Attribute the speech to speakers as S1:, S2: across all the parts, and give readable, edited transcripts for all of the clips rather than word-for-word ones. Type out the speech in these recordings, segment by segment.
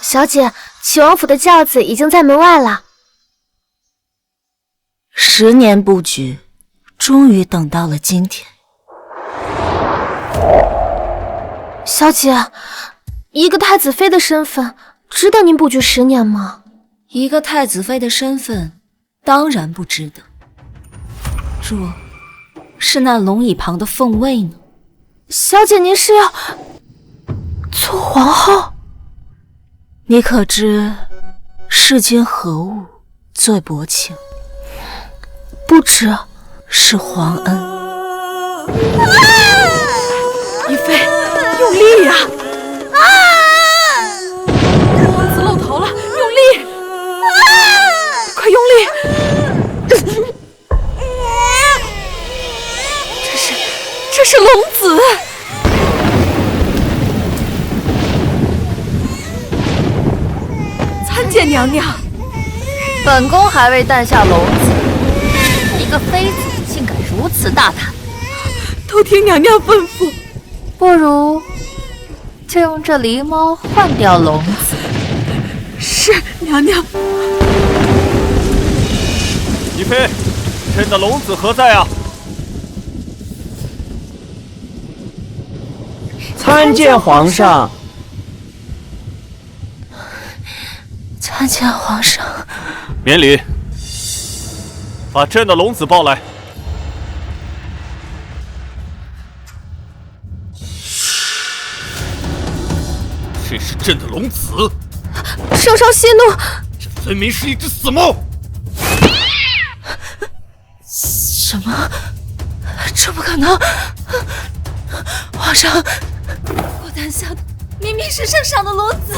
S1: 小姐，齐王府的轿子已经在门外了。
S2: 10年布局，终于等到了今天。
S1: 小姐，一个太子妃的身份，值得您布局10年吗？
S2: 一个太子妃的身份，当然不值得。若是那龙椅旁的凤位呢？
S1: 小姐，您是要做皇后？
S2: 你可知世间何物最薄情？
S1: 不止，
S2: 是皇恩。
S3: 宜妃，用力呀！王子露头了，用力！快用力！这是龙子！参见娘娘。
S4: 本宫还未诞下龙子，一个妃子竟敢如此大胆！
S3: 都听娘娘吩咐。
S4: 不如就用这狸猫换掉龙子。
S3: 是娘娘。
S5: 宜妃，朕的龙子何在啊？
S6: 参见皇上。
S2: 参见皇上。
S5: 免礼。把朕的龙子抱来。这是朕的龙子。
S1: 圣上息怒，
S5: 这分明是一只死猫。
S2: 什么？这不可能！皇上，我诞下的明明是圣上的龙子，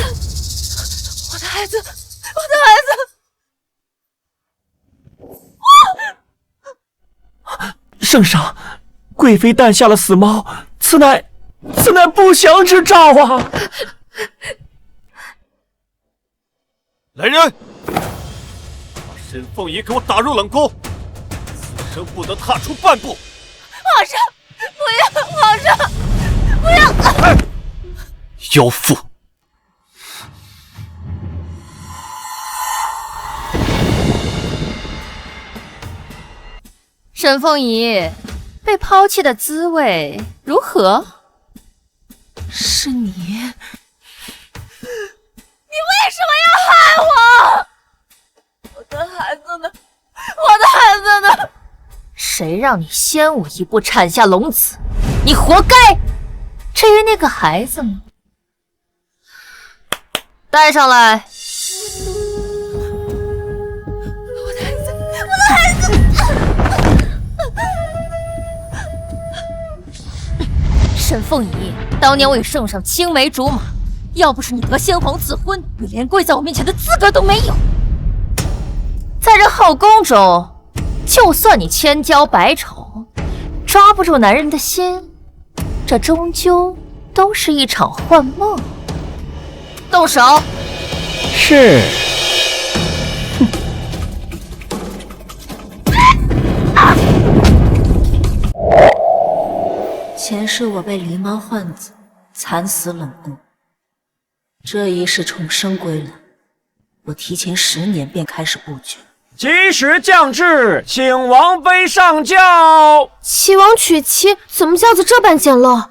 S2: 我的孩子，我的孩
S6: 子！圣上，贵妃诞下了死猫，此乃不祥之兆啊！
S5: 来人，把沈凤仪给我打入冷宫，此生不得踏出半步。
S2: 皇上，不要！皇上，不要！
S5: 妖妇！
S4: 沈凤仪，被抛弃的滋味如何？
S2: 是你。
S4: 你为什么要害我？
S2: 我的孩子呢？我的孩子呢？
S4: 谁让你先我一步产下龙子？你活该！至于那个孩子呢？带上来。
S2: 我的孩子，我的孩子！
S4: 沈凤仪，当年为圣上青梅竹马。要不是你得先皇赐婚，你连跪在我面前的资格都没有。在这后宫中，就算你千娇百丑，抓不住男人的心，这终究都是一场幻梦。动手！
S6: 是。
S2: 前世我被狸猫唤子，惨死冷宫。这一世重生归来，我提前10年便开始布局。
S6: 及时降旨，请王妃上轿。
S1: 齐王娶妻，怎么轿子这般简陋，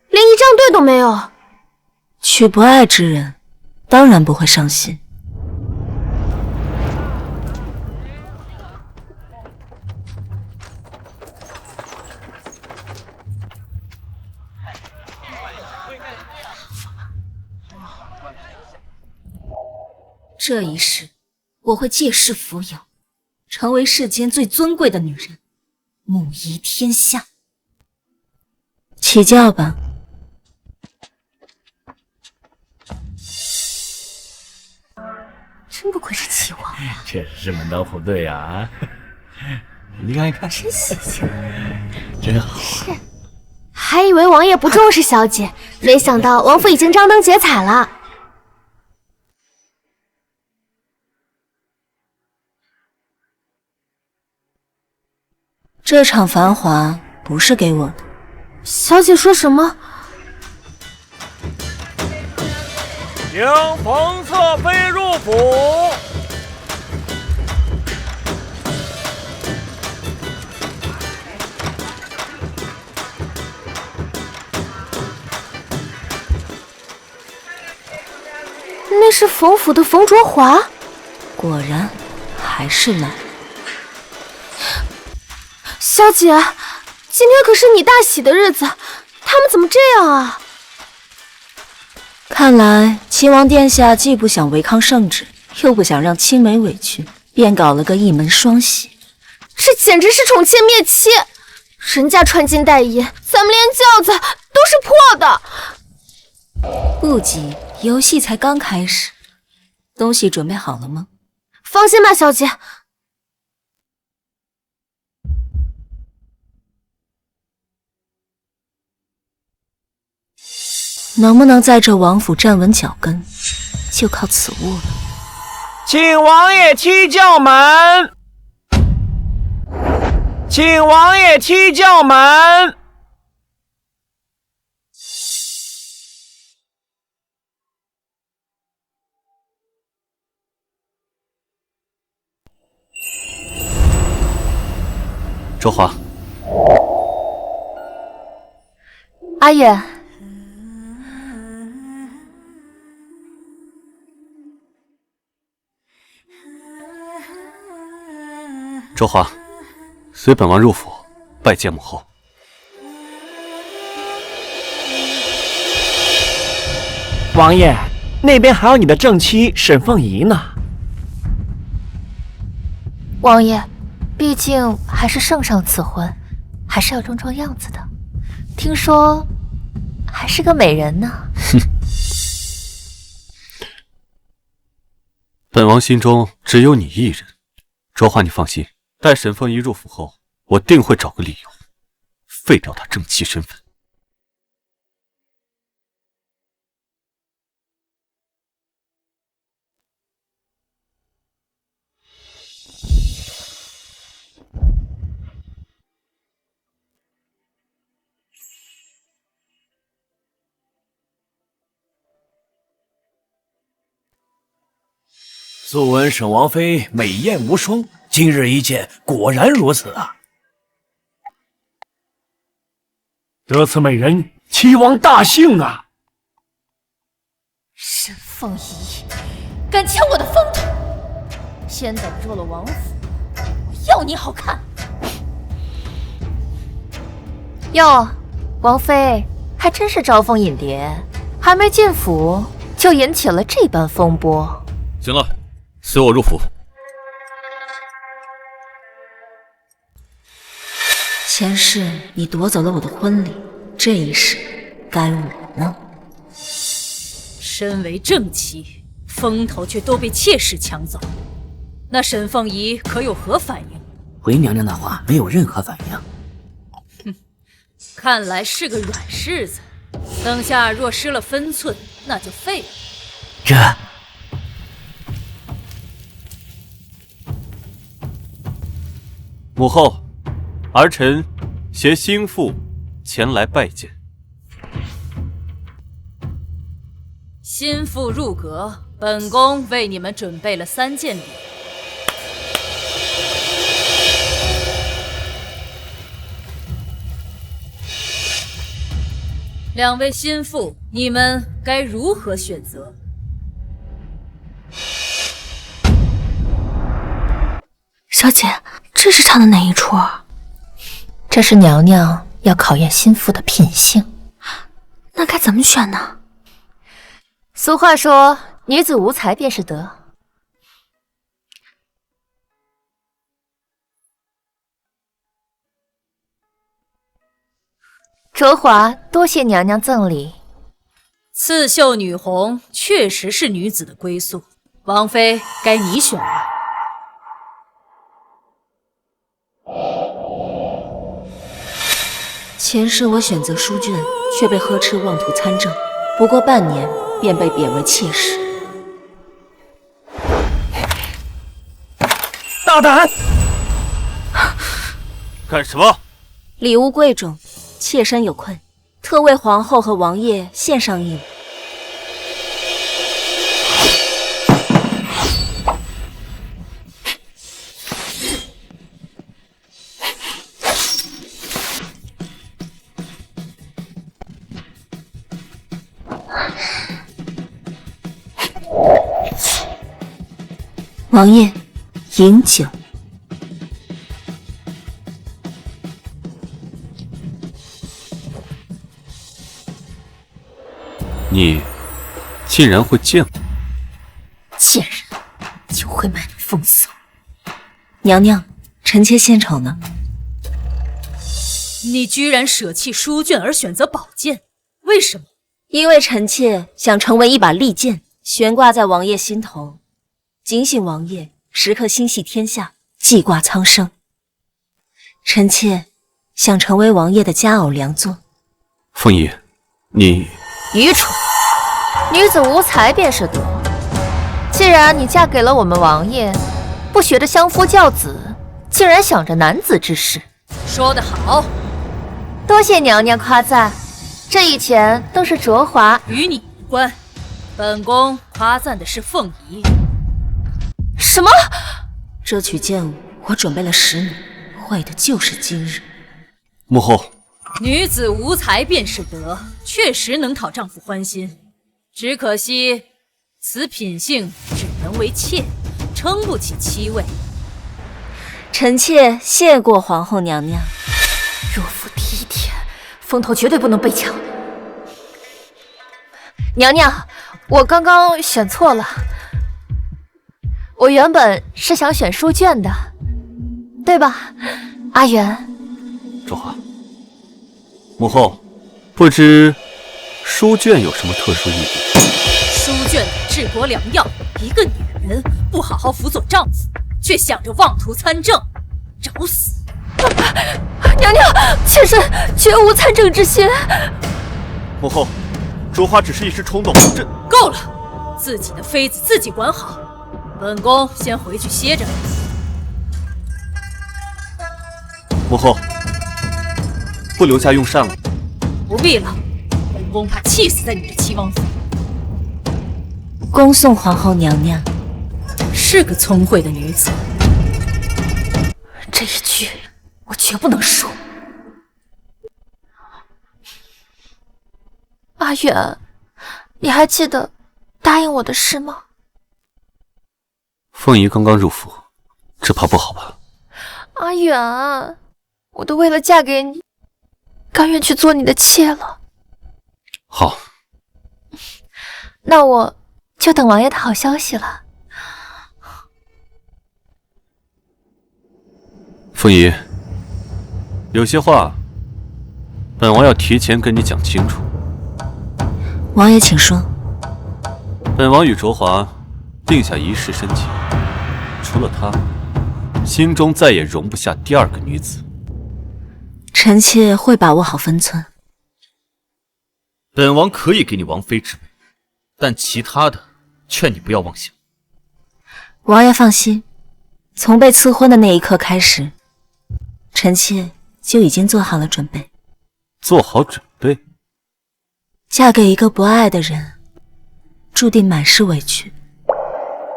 S1: 连仪仗队都没有？
S2: 娶不爱之人，当然不会上心。这一世，我会借势扶摇，成为世间最尊贵的女人，母仪天下。起轿吧。
S4: 真不愧是齐王啊！
S7: 确实是门当户对啊！你看一看，
S4: 真喜庆，
S7: 真好。
S1: 是，还以为王爷不重视小姐，没想到王府已经张灯结彩了。
S2: 这场繁华不是给我的。
S1: 小姐说什么？
S5: 别
S6: 请冯侧妃入府。
S1: 那是冯府的冯卓华，
S2: 果然还是来。
S1: 小姐，今天可是你大喜的日子，他们怎么这样啊？
S2: 看来秦王殿下既不想违抗圣旨，又不想让青梅委屈，便搞了个一门双喜。
S1: 这简直是宠妾灭妻！人家穿金戴银，咱们连轿子都是破的。
S2: 不急，游戏才刚开始。东西准备好了吗？
S1: 放心吧，小姐。
S2: 能不能在这王府站稳脚跟，就靠此物了。
S6: 请王爷踢轿门！请王爷踢轿门！
S5: 周华，
S4: 阿月，
S5: 周华，随本王入府拜见母后。
S6: 王爷，那边还有你的正妻沈凤仪呢。
S4: 王爷，毕竟还是圣上赐婚，还是要装装样子的。听说还是个美人呢。
S5: 哼，本王心中只有你一人。卓华，你放心，待沈凤仪入府后，我定会找个理由废掉她正妻身份。
S7: 素闻沈王妃美艳无双，今日一见，果然如此啊！
S6: 得此美人，齐王大幸啊！
S4: 沈凤仪，敢抢我的风头，先等入了王府，我要你好看！哟，王妃还真是招蜂引蝶，还没进府就引起了这般风波。
S5: 行了。随我入府。
S2: 前世你夺走了我的婚礼，这一世该我呢？
S3: 身为正妻，风头却都被妾室抢走，那沈凤仪可有何反应？
S8: 回娘娘的话没有任何反应。
S3: 哼，看来是个软柿子。等下若失了分寸，那就废了。
S8: 这。
S5: 母后，儿臣携心腹前来拜见。
S3: 心腹入阁，本宫为你们准备了3件礼。2位心腹，你们该如何选择？
S1: 小姐，这是唱的哪一出？
S4: 这是娘娘要考验心腹的品性。
S1: 那该怎么选呢？
S4: 俗话说，女子无才便是德。卓华，多谢娘娘赠礼。
S3: 刺绣女红确实是女子的归宿，王妃该你选了。
S2: 前世我选择书卷，却被呵斥妄图参政，不过半年便被贬为妾室。
S6: 大胆！
S5: 干什么？
S2: 礼物贵重，妾身有困，特为皇后和王爷献上一礼。王爷，饮酒。
S5: 你竟然会见我？
S2: 贱人，就会卖弄风骚。娘娘，臣妾献丑呢。
S3: 你居然舍弃书卷而选择宝剑，为什么？
S2: 因为臣妾想成为一把利剑，悬挂在王爷心头，警醒王爷时刻心系天下，记挂苍生。臣妾想成为王爷的佳偶良作。
S5: 凤仪，你
S4: 愚蠢！女子无才便是德。既然你嫁给了我们王爷，不学着相夫教子，竟然想着男子之事。
S3: 说得好，
S4: 多谢娘娘夸赞，这一切都是卓华。
S3: 与你无关。本宫夸赞的是凤仪。
S4: 什么？
S2: 这曲剑舞我准备了10年，为的就是今日。
S5: 母后，
S3: 女子无才便是德，确实能讨丈夫欢心，只可惜此品性只能为妾，撑不起妻位。
S2: 臣妾谢过皇后娘娘。
S4: 若夫第一天，风头绝对不能被抢。娘娘，我刚刚选错了，我原本是想选书卷的，对吧，阿元？
S5: 卓华，母后，不知书卷有什么特殊意义？
S3: 书卷乃治国良药，一个女人不好好辅佐丈夫，却想着妄图参政，找死！
S4: 娘娘，妾身绝无参政之心。
S5: 母后，卓华只是一时冲动，这
S3: 够了，自己的妃子自己管好，本宫先回去歇着。
S5: 母后，不留下用膳了。
S3: 不必了，本宫怕气死在你这齐王府。
S2: 恭送皇后娘娘。
S3: 是个聪慧的女子。
S4: 这一局我绝不能输。阿远，你还记得答应我的事吗？
S5: 凤仪刚刚入府，这怕不好吧？
S4: 阿远，我都为了嫁给你，甘愿去做你的妾了。
S5: 好，
S4: 那我就等王爷的好消息了。
S5: 凤仪，有些话，本王要提前跟你讲清楚。
S2: 王爷请说。
S5: 本王与卓华定下一世深情，除了她，心中再也容不下第二个女子。
S2: 臣妾会把握好分寸。
S5: 本王可以给你王妃之位，但其他的，劝你不要妄想。
S2: 王爷放心，从被赐婚的那一刻开始，臣妾就已经做好了准备。
S5: 做好准备？
S2: 嫁给一个不爱的人，注定满是委屈。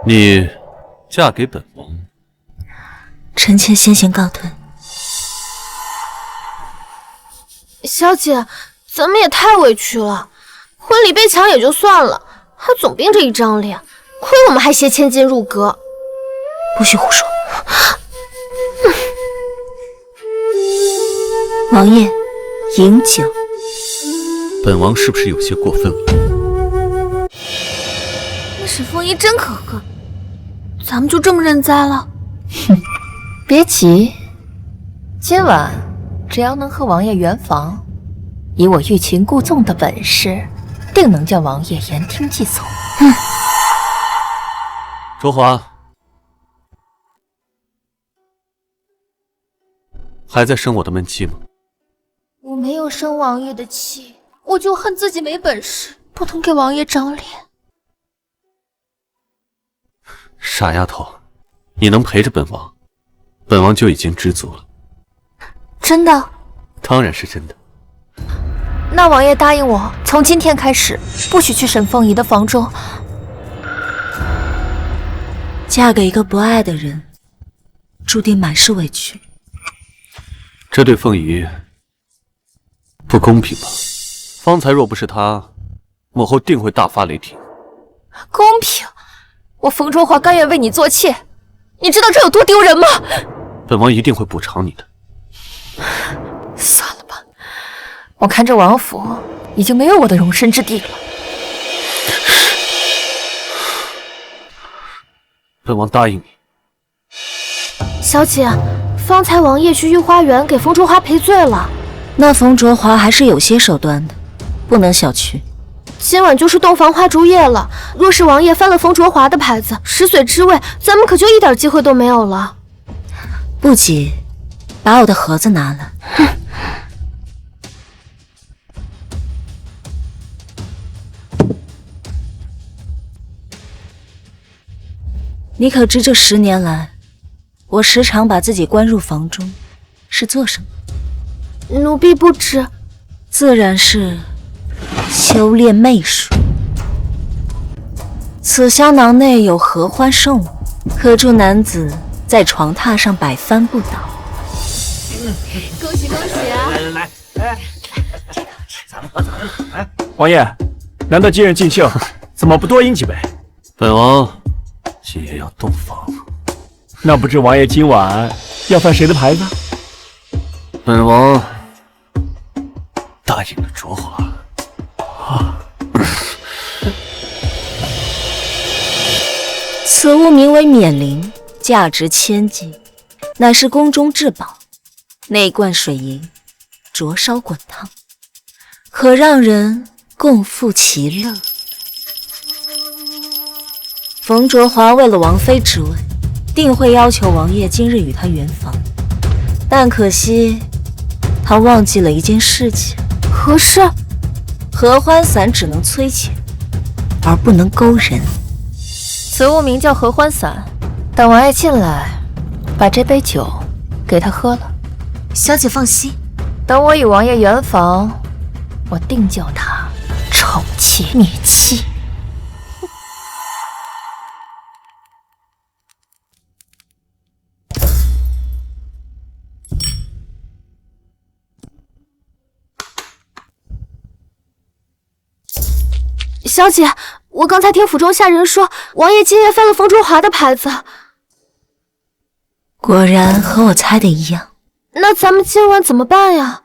S5: 你嫁给本王，
S2: 臣妾先行告退。
S1: 小姐，咱们也太委屈了，婚礼被抢也就算了，还总病着一张脸，亏我们还携千金入阁。
S2: 不许胡说。王爷，饮酒。
S5: 本王是不是有些过分了？
S1: 那沈凤仪真可恨，咱们就这么认栽了？
S4: 哼，别急，今晚只要能和王爷圆房，以我欲擒故纵的本事，定能叫王爷言听计从。
S2: 哼。
S5: 卓华，还在生我的闷气吗？
S1: 我没有生王爷的气，我就恨自己没本事，不能给王爷长脸。
S5: 傻丫头，你能陪着本王，本王就已经知足了。
S1: 真的？
S5: 当然是真的。
S4: 那王爷答应我，从今天开始，不许去沈凤仪的房中。
S2: 嫁给一个不爱的人，注定满是委屈。
S5: 这对凤仪不公平吧？方才若不是他，母后定会大发雷霆。
S4: 公平？我冯卓华甘愿为你做妾，你知道这有多丢人吗？
S5: 本王一定会补偿你的。
S4: 算了吧，我看这王府已经没有我的容身之地了。
S5: 本王答应你。
S1: 小姐，方才王爷去御花园给冯卓华赔罪了。
S2: 那冯卓华还是有些手段的，不能小觑。
S1: 今晚就是洞房花烛夜了，若是王爷翻了冯卓华的牌子，食髓知味，咱们可就一点机会都没有了。
S2: 不急，把我的盒子拿来。
S1: 哼。
S2: 你可知这10年来，我时常把自己关入房中，是做什么？
S1: 奴婢不知。
S2: 自然是修炼媚术。此香囊内有合欢圣物，可助男子在床榻上百翻不倒。
S1: 恭喜恭喜啊！
S7: 来，哎，这个咱们喝，哎，
S6: 王爷，难得今日尽兴，怎么不多饮几杯？
S5: 本王今夜要洞房，
S6: 那不知王爷今晚要翻谁的牌子？
S5: 本王答应了卓华。
S2: 此物名为冕铃，价值1000计，乃是宫中至宝。内灌水银，灼烧滚烫，可让人共赴其乐。冯卓华为了王妃之位，定会要求王爷今日与他圆房，但可惜他忘记了一件事情。
S1: 何事？
S2: 合欢散只能催情，而不能勾人。
S4: 此物名叫合欢散，等王爷进来，把这杯酒给他喝了。
S2: 小姐放心，
S4: 等我与王爷圆房，我定叫他宠妾孽妻。
S1: 小姐，我刚才听府中下人说，王爷今夜翻了冯卓华的牌子。
S2: 果然和我猜的一样。
S1: 那咱们今晚怎么办呀？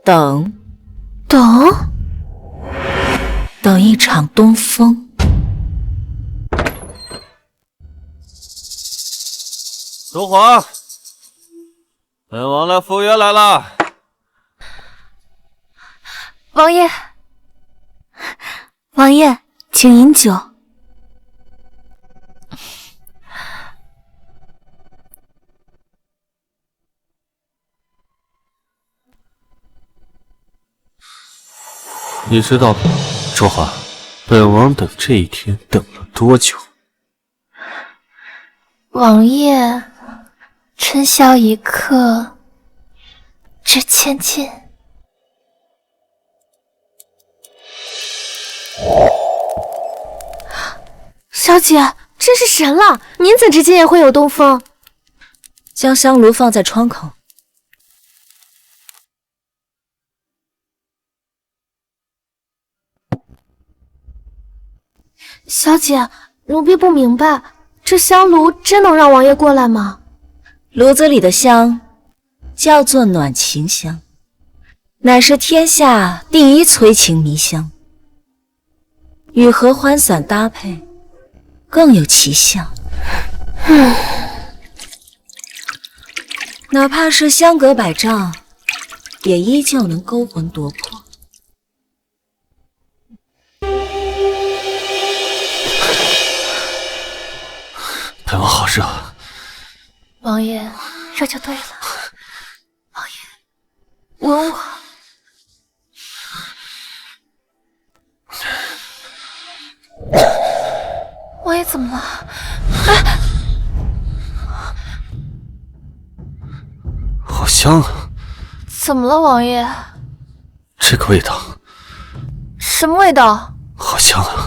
S2: 等一场东风。
S5: 卓华，本王来赴约来了。
S1: 王爷，王爷，请饮酒。
S5: 你知道吗，卓华，本王等这一天等了多久？
S1: 王爷，春宵一刻值千金。小姐，真是神了！您怎知今夜会有东风？
S2: 将香炉放在窗口。
S1: 小姐，奴婢不明白，这香炉真能让王爷过来吗？
S2: 炉子里的香叫做暖情香，乃是天下第一催情迷香，与合欢散搭配更有奇效。哪怕是相隔100丈，也依旧能勾魂夺魄。
S5: 本王好热。
S1: 王爷，热就对了。王爷，吻我。王爷怎么了？
S5: 好香啊！
S1: 怎么了，王爷？
S5: 这个味道，
S1: 什么味道？
S5: 好香啊！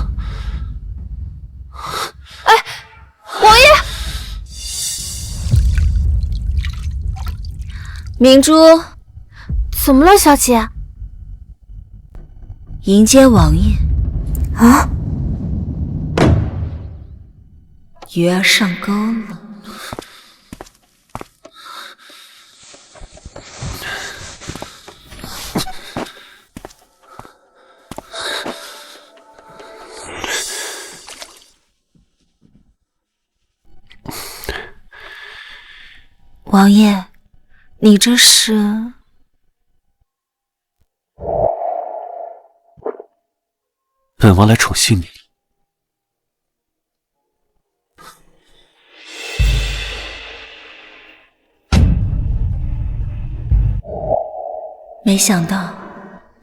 S1: 王爷，
S2: 明珠，
S1: 怎么了，小姐？
S2: 迎接王爷。
S1: 啊！
S2: 鱼儿上钩了。王爷，你这是？
S5: 本王来宠幸你。
S2: 没想到，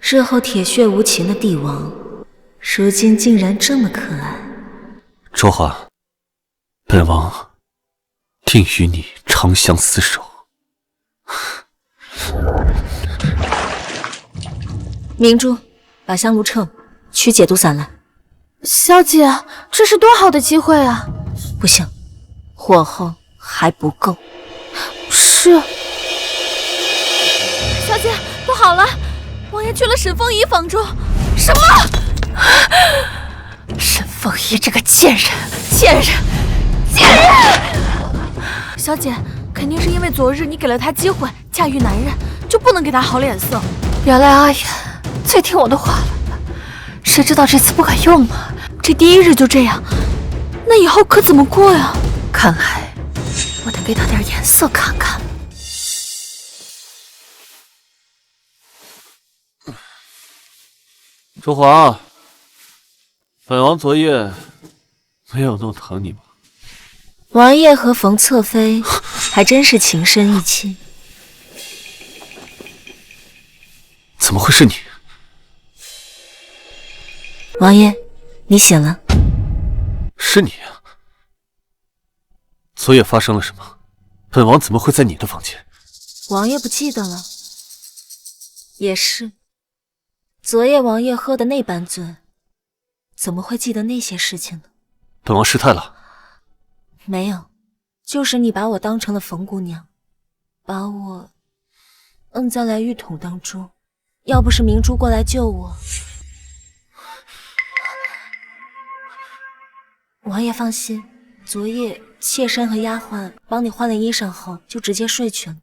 S2: 日后铁血无情的帝王，如今竟然这么可爱。
S5: 卓华，本王定与你长相厮守。
S2: 明珠，把香炉撤，取解毒伞来。
S1: 小姐，这是多好的机会啊！
S2: 不行，火候还不够。
S1: 是。
S2: 小姐，不好了，王爷去了沈凤仪房中。什么？
S4: 沈凤仪这个贱人！
S2: 小姐，肯定是因为昨日你给了他机会驾驭男人，就不能给他好脸色。
S4: 原来阿言最听我的话了，谁知道这次不管用啊！
S2: 这第一日就这样，那以后可怎么过呀？
S4: 看来我得给他点颜色看看。
S5: 卓华，本王昨夜没有弄疼你吗？
S2: 王爷和冯侧妃还真是情深意切。
S5: 怎么会是你？
S2: 王爷，你醒了。
S5: 是你啊！昨夜发生了什么？本王怎么会在你的房间？
S2: 王爷不记得了。也是，昨夜王爷喝的那般醉，怎么会记得那些事情呢？
S5: 本王失态了。
S2: 没有，就是你把我当成了冯姑娘，把我摁在了浴桶当中。要不是明珠过来救我，王爷放心，昨夜妾身和丫鬟帮你换了衣裳后，就直接睡去了。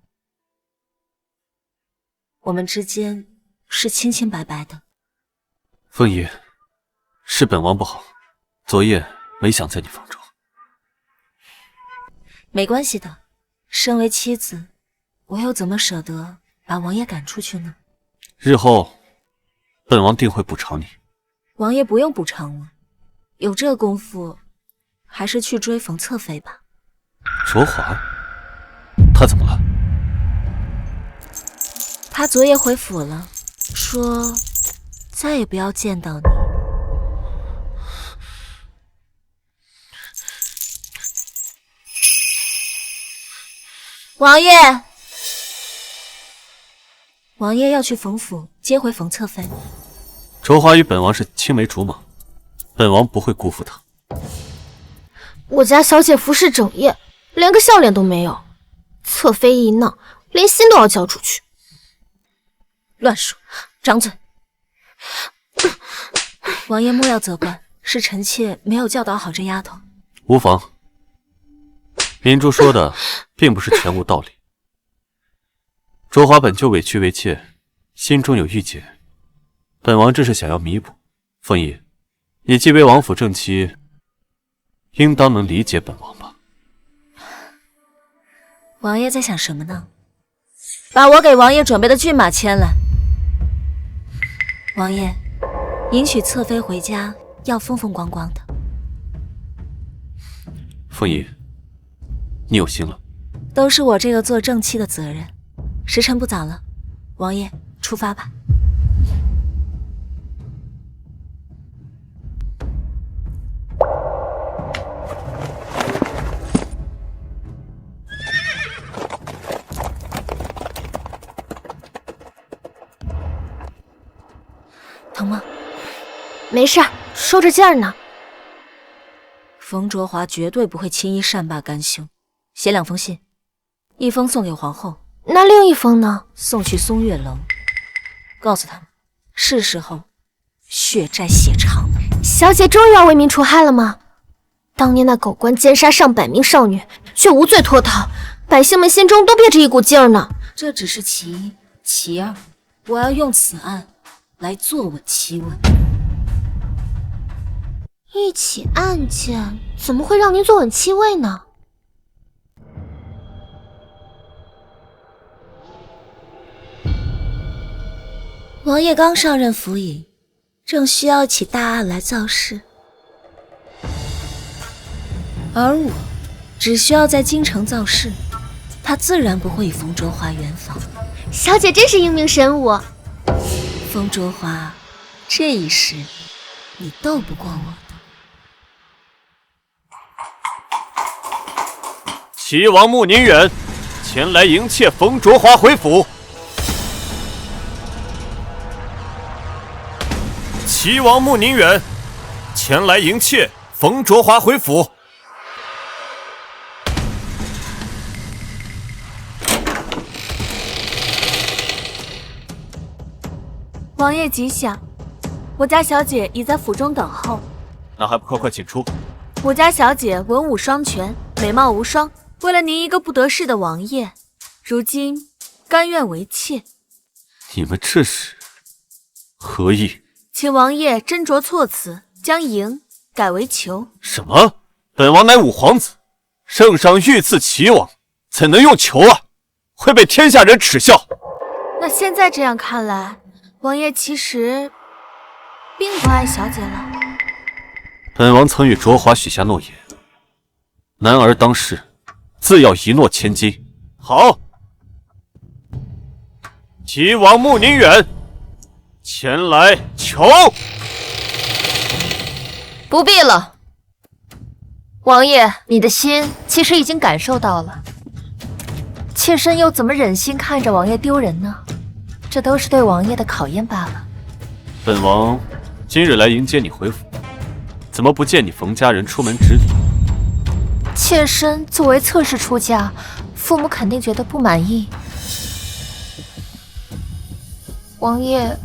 S2: 我们之间是清清白白的。
S5: 凤仪，是本王不好，昨夜没想在你房中。
S2: 没关系的，身为妻子，我又怎么舍得把王爷赶出去呢？
S5: 日后，本王定会补偿你。
S2: 王爷不用补偿我，有这功夫，还是去追冯侧妃吧。
S5: 卓华，他怎么了？
S2: 他昨夜回府了，说再也不要见到你。王爷，王爷要去冯府接回冯侧妃。
S5: 卓华与本王是青梅竹马，本王不会辜负他。
S1: 我家小姐服侍整夜，连个笑脸都没有。侧妃一闹，连心都要交出去。
S2: 乱说，张嘴！王爷莫要责怪，是臣妾没有教导好这丫头。
S5: 无妨，明珠说的并不是全无道理。卓华本就委屈为妾，心中有郁结，本王这是想要弥补。凤仪，你既为王府正妻，应当能理解本王吧？
S2: 王爷在想什么呢？把我给王爷准备的骏马牵来。王爷，迎娶侧妃回家要风风光光的。
S5: 凤仪，你有心了。
S2: 都是我这个做正妻的责任。时辰不早了，王爷出发吧。疼吗？
S1: 没事，收着劲儿呢。
S2: 冯卓华绝对不会轻易善罢甘休。写2封信，一封送给皇后，
S1: 那另一封呢？
S2: 送去松月楼，告诉他们，是时候血债血偿了。
S1: 小姐终于要为民除害了吗？当年那狗官奸杀上百名少女，却无罪脱逃，百姓们心中都憋着一股劲儿呢。
S2: 这只是其一，其二，我要用此案来坐稳七位。
S1: 一起案件怎么会让您坐稳七位呢？
S2: 王爷刚上任府尹，正需要起大案来造势，而我只需要在京城造势，他自然不会以冯卓华圆房。
S1: 小姐真是英明神武。
S2: 冯卓华，这一时你斗不过我的。
S5: 齐王穆宁远前来迎妾冯卓华回府。齐王穆宁远前来迎妾冯卓华回府。
S9: 王爷吉祥，我家小姐已在府中等候。
S5: 那还不快快请出？
S9: 我家小姐文武双全，美貌无双，为了您一个不得势的王爷，如今甘愿为妾。
S5: 你们这是何意？
S9: 请王爷斟酌措辞，将迎改为求。
S5: 什么？本王乃五皇子，圣上御赐齐王，怎能用求啊？会被天下人耻笑。
S9: 那现在这样看来，王爷其实并不爱小姐了。
S5: 本王曾与卓华许下诺言，男儿当世，自要一诺千金。好，齐王穆宁远前来求。
S4: 不必了，王爷，你的心其实已经感受到了。妾身又怎么忍心看着王爷丢人呢？这都是对王爷的考验罢了。
S5: 本王今日来迎接你回府，怎么不见你冯家人出门之礼？
S4: 妾身作为侧室出嫁，父母肯定觉得不满意。王爷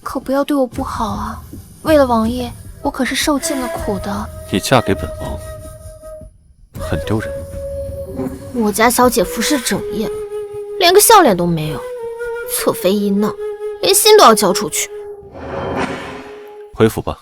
S4: 可不要对我不好啊！为了王爷，我可是受尽了苦的。
S5: 你嫁给本王，很丢人。
S1: 我家小姐服侍整夜，连个笑脸都没有，侧妃一闹，连心都要交出去。
S5: 回府吧。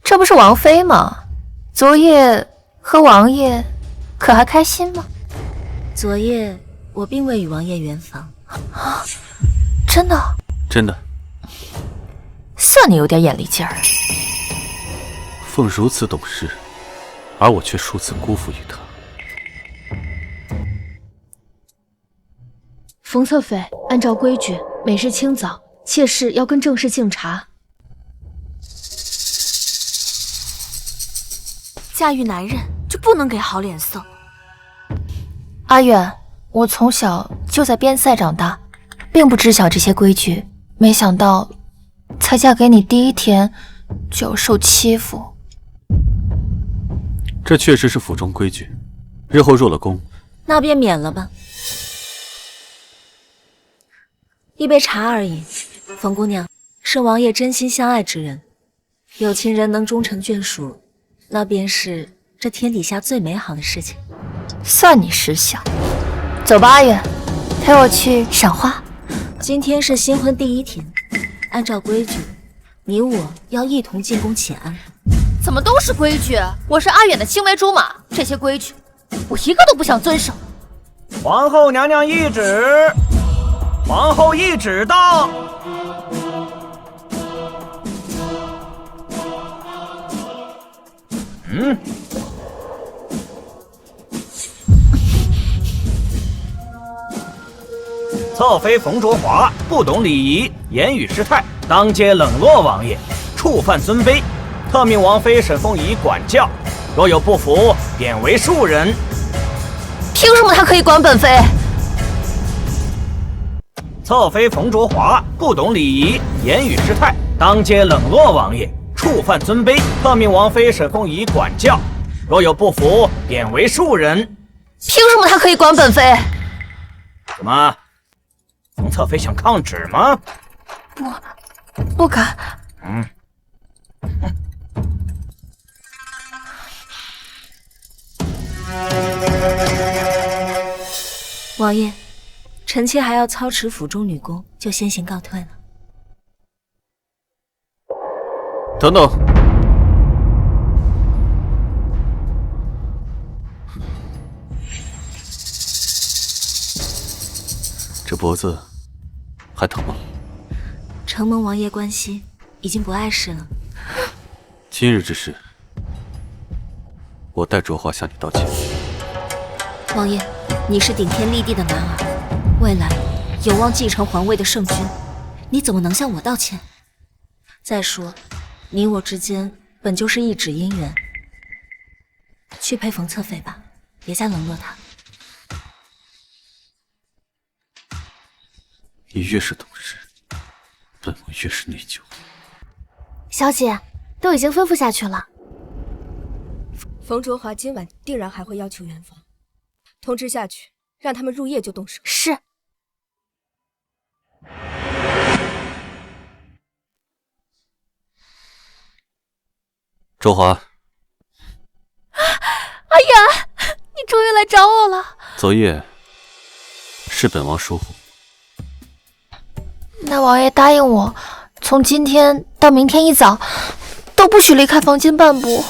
S4: 这不是王妃吗？昨夜和王爷可还开心吗？
S2: 昨夜我并未与王爷圆房。
S4: 真的？
S5: 真的。
S4: 算你有点眼力劲儿。
S5: 凤如此懂事，而我却数次辜负于她。
S1: 冯侧妃，按照规矩，每日清早，妾室要跟正室敬茶。
S9: 驾驭男人就不能给好脸色。
S4: 阿远，我从小就在边塞长大，并不知晓这些规矩，没想到才嫁给你第一天就要受欺负。
S5: 这确实是府中规矩，日后入了宫，
S2: 那便免了吧。一杯茶而已。冯姑娘是王爷真心相爱之人，有情人能终成眷属，那便是这天底下最美好的事情。
S4: 算你识相。走吧，阿远，陪我去赏花。
S2: 今天是新婚第一天，按照规矩，你我要一同进宫请安。
S4: 怎么都是规矩？我是阿远的青梅竹马，这些规矩我一个都不想遵守。
S6: 皇后娘娘懿旨，皇后懿旨到。侧妃冯卓华不懂礼仪，言语失态，当街冷落王爷，触犯尊卑，特命王妃沈凤仪管教，若有不服，贬为庶人。
S4: 凭什么他可以管本妃？
S6: 侧妃冯卓华不懂礼仪，言语失态，当街冷落王爷，触犯尊卑，特命王妃沈凤仪管教。若有不服，贬为庶人。
S4: 凭什么他可以管本妃？
S6: 怎么，冯侧妃想抗旨吗？
S2: 不敢。
S9: 王爷，臣妾还要操持府中女工，就先行告退了。
S5: 等等，这脖子还疼吗？
S9: 承蒙王爷关心，已经不碍事了。
S5: 今日之事，我代卓华向你道歉。
S9: 王爷，你是顶天立地的男儿，未来有望继承皇位的圣君，你怎么能向我道歉？再说，你我之间本就是一纸姻缘，去陪冯侧妃吧，别再冷落她。
S5: 你越是懂事，本王越是内疚。
S1: 小姐，都已经吩咐下去了。
S10: 冯卓华今晚定然还会要求圆房，通知下去，让他们入夜就动手。
S1: 是。
S5: 周华，
S2: 阿言，你终于来找我了。
S5: 昨夜是本王疏忽。
S2: 那王爷答应我，从今天到明天一早，都不许离开房间半步。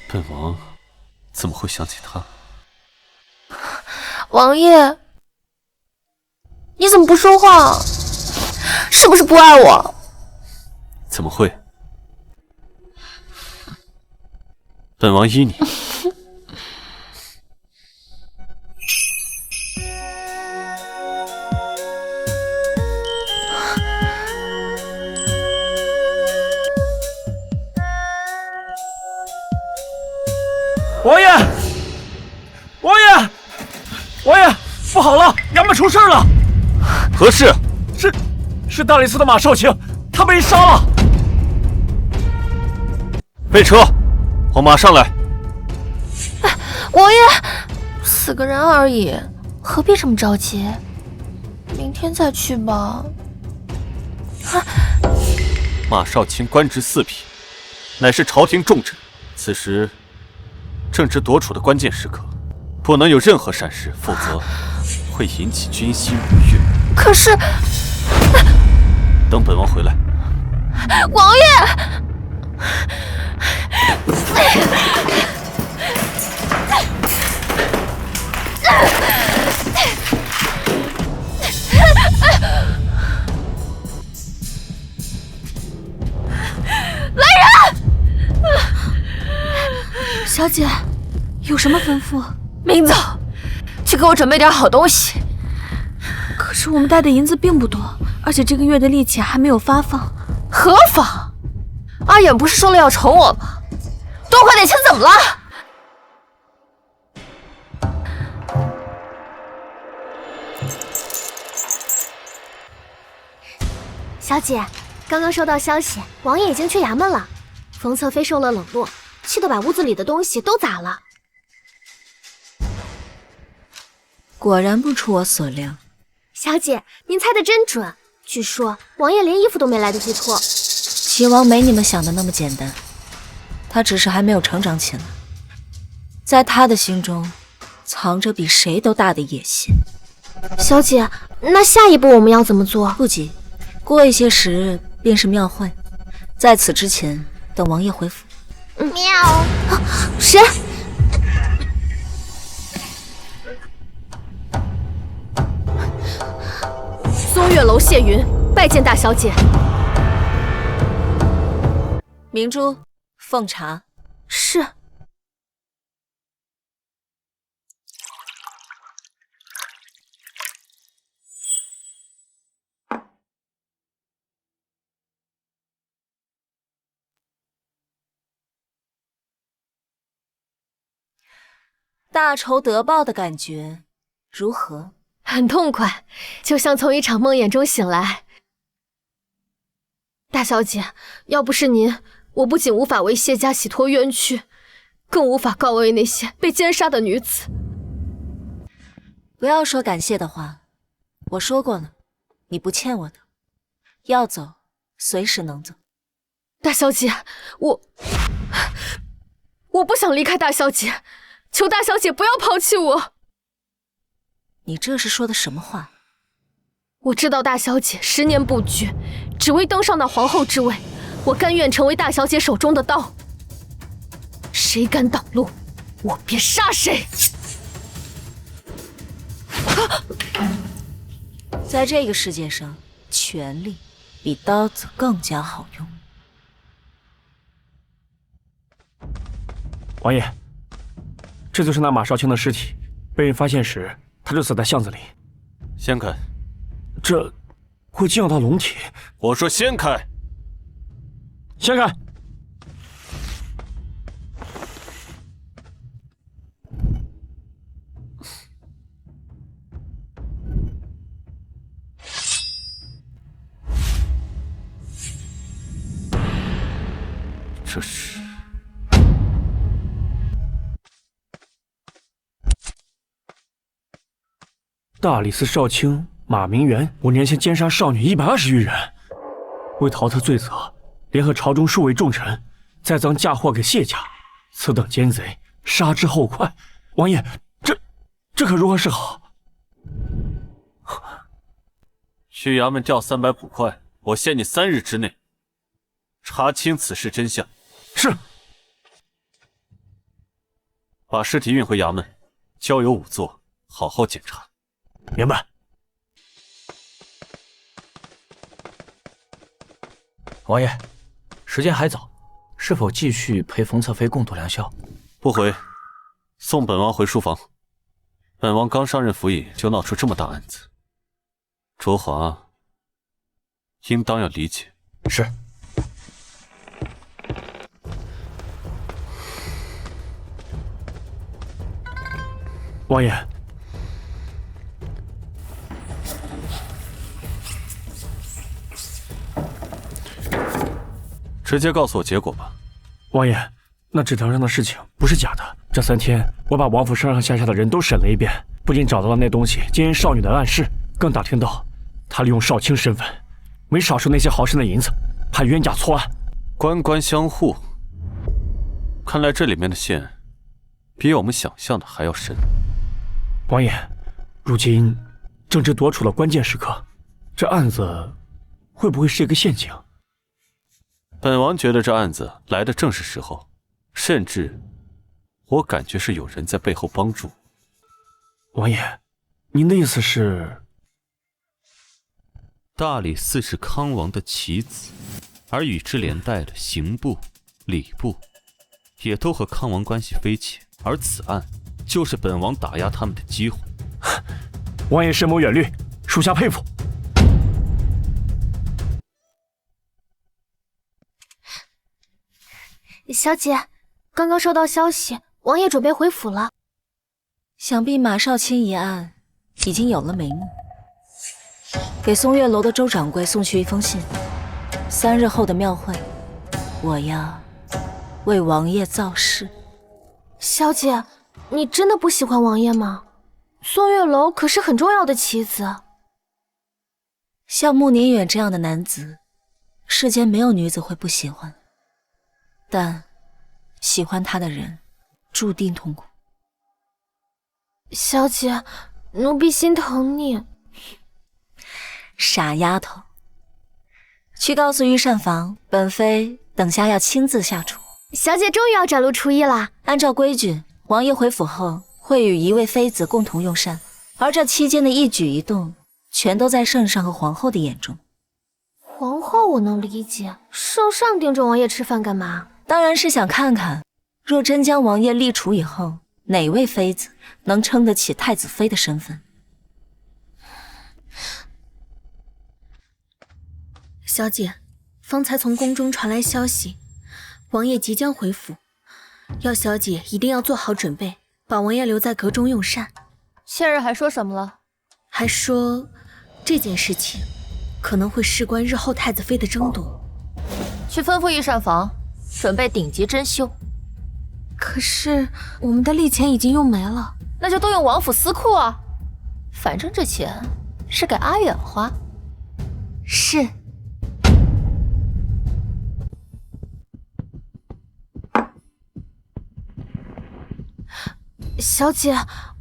S5: 本王怎么会想起他？
S2: 王爷，你怎么不说话？是不是不爱我？
S5: 怎么会？本王依你。
S7: 王爷，王爷，王爷，不好了，衙门出事了！
S5: 何事？
S7: 是大理寺的马少卿，他被杀了。
S5: 备车，我马上来。
S2: 王爷，4个人而已，何必这么着急？明天再去吧。
S5: 马少卿官职4品，乃是朝廷重臣，此时正值夺储的关键时刻，不能有任何闪失，否则会引起军心不悦。
S2: 可是，
S5: 等本王回来。
S2: 王爷，来人！
S9: 小姐，有什么吩咐？
S2: 明早去给我准备点好东西。
S9: 可是我们带的银子并不多，而且这个月的利钱还没有发放。
S2: 何妨？阿远不是说了要宠我吗？多花点钱怎么了？
S1: 小姐，刚刚收到消息，王爷已经去衙门了。冯侧妃受了冷落，气得把屋子里的东西都砸了。
S9: 果然不出我所料。
S1: 小姐，您猜得真准。据说王爷连衣服都没来得及脱。
S9: 齐王没你们想的那么简单，他只是还没有成长起来，在他的心中藏着比谁都大的野心。
S1: 小姐，那下一步我们要怎么做？
S9: 不急，过一些时日便是庙会，在此之前，等王爷回府。
S1: 喵！谁？
S10: 松月楼谢云拜见大小姐。
S9: 明珠，奉茶。
S1: 是。
S9: 大仇得报的感觉如何？
S1: 很痛快，就像从一场梦魇中醒来。大小姐，要不是您，我不仅无法为谢家洗脱冤屈，更无法告慰那些被奸杀的女子。
S9: 不要说感谢的话，我说过了，你不欠我的，要走随时能走。
S1: 大小姐，我不想离开大小姐，求大小姐不要抛弃我。
S9: 你这是说的什么话？
S1: 我知道大小姐10年不举，只为登上那皇后之位，我甘愿成为大小姐手中的刀。谁敢挡路，我便杀谁。
S9: 在这个世界上，权力比刀子更加好用。
S7: 王爷，这就是那马少卿的尸体，被人发现时，他就死在巷子里。
S5: 掀开。
S7: 这会惊扰到龙体。
S5: 我说掀开。
S7: 掀开。
S5: 这是
S7: 大理寺少卿马明元5年前奸杀少女120余人，为逃脱罪责，联合朝中数位重臣，栽赃嫁祸给谢家。此等奸贼，杀之后快。王爷，这可如何是好？
S5: 去衙门调300捕快，我限你3日之内查清此事真相。
S7: 是。
S5: 把尸体运回衙门，交由仵作好好检查。
S7: 明白。
S6: 王爷，时间还早，是否继续陪冯侧妃共度良宵？
S5: 不回，送本王回书房。本王刚上任府尹，就闹出这么大案子，卓华应当要理解。
S6: 是。
S7: 王爷，
S5: 直接告诉我结果吧。
S7: 王爷，那纸条上的事情不是假的。这3天，我把王府上上下下的人都审了一遍，不仅找到了那东西奸淫少女的暗示，更打听到他利用少卿身份，没少收那些豪绅的银子，怕冤假错案，
S5: 官官相护。看来这里面的线比我们想象的还要深。
S7: 王爷，如今正值夺储的关键时刻，这案子会不会是一个陷阱？
S5: 本王觉得这案子来的正是时候，甚至我感觉是有人在背后帮助。
S7: 王爷，您的意思是？
S5: 大理寺是康王的棋子，而与之连带的刑部、礼部也都和康王关系匪浅，而此案就是本王打压他们的机会。
S7: 王爷深谋远虑，属下佩服。
S1: 小姐，刚刚收到消息，王爷准备回府了。
S9: 想必马少卿一案已经有了眉目。给松月楼的周掌柜送去一封信，3日后的庙会，我要为王爷造势。
S1: 小姐，你真的不喜欢王爷吗？松月楼可是很重要的棋子。
S9: 像穆宁远这样的男子，世间没有女子会不喜欢，但喜欢他的人注定痛苦。
S1: 小姐，奴婢心疼你。
S9: 傻丫头，去告诉御膳房，本妃等下要亲自下厨。
S1: 小姐终于要展露厨艺啦！
S9: 按照规矩，王爷回府后会与一位妃子共同用膳，而这期间的一举一动，全都在圣上和皇后的眼中。
S1: 皇后我能理解，圣上盯着王爷吃饭干嘛？
S9: 当然是想看看，若真将王爷立储以后，哪位妃子能撑得起太子妃的身份。
S11: 小姐，方才从宫中传来消息，王爷即将回府，要小姐一定要做好准备，把王爷留在阁中用膳。
S4: 妾儿还说什么了？
S11: 还说这件事情可能会事关日后太子妃的争夺，
S4: 去吩咐御膳房准备顶级珍馐。
S11: 可是我们的利钱已经用没了，
S4: 那就动用王府司库啊，反正这钱是给阿远花。
S11: 是。
S1: 小姐，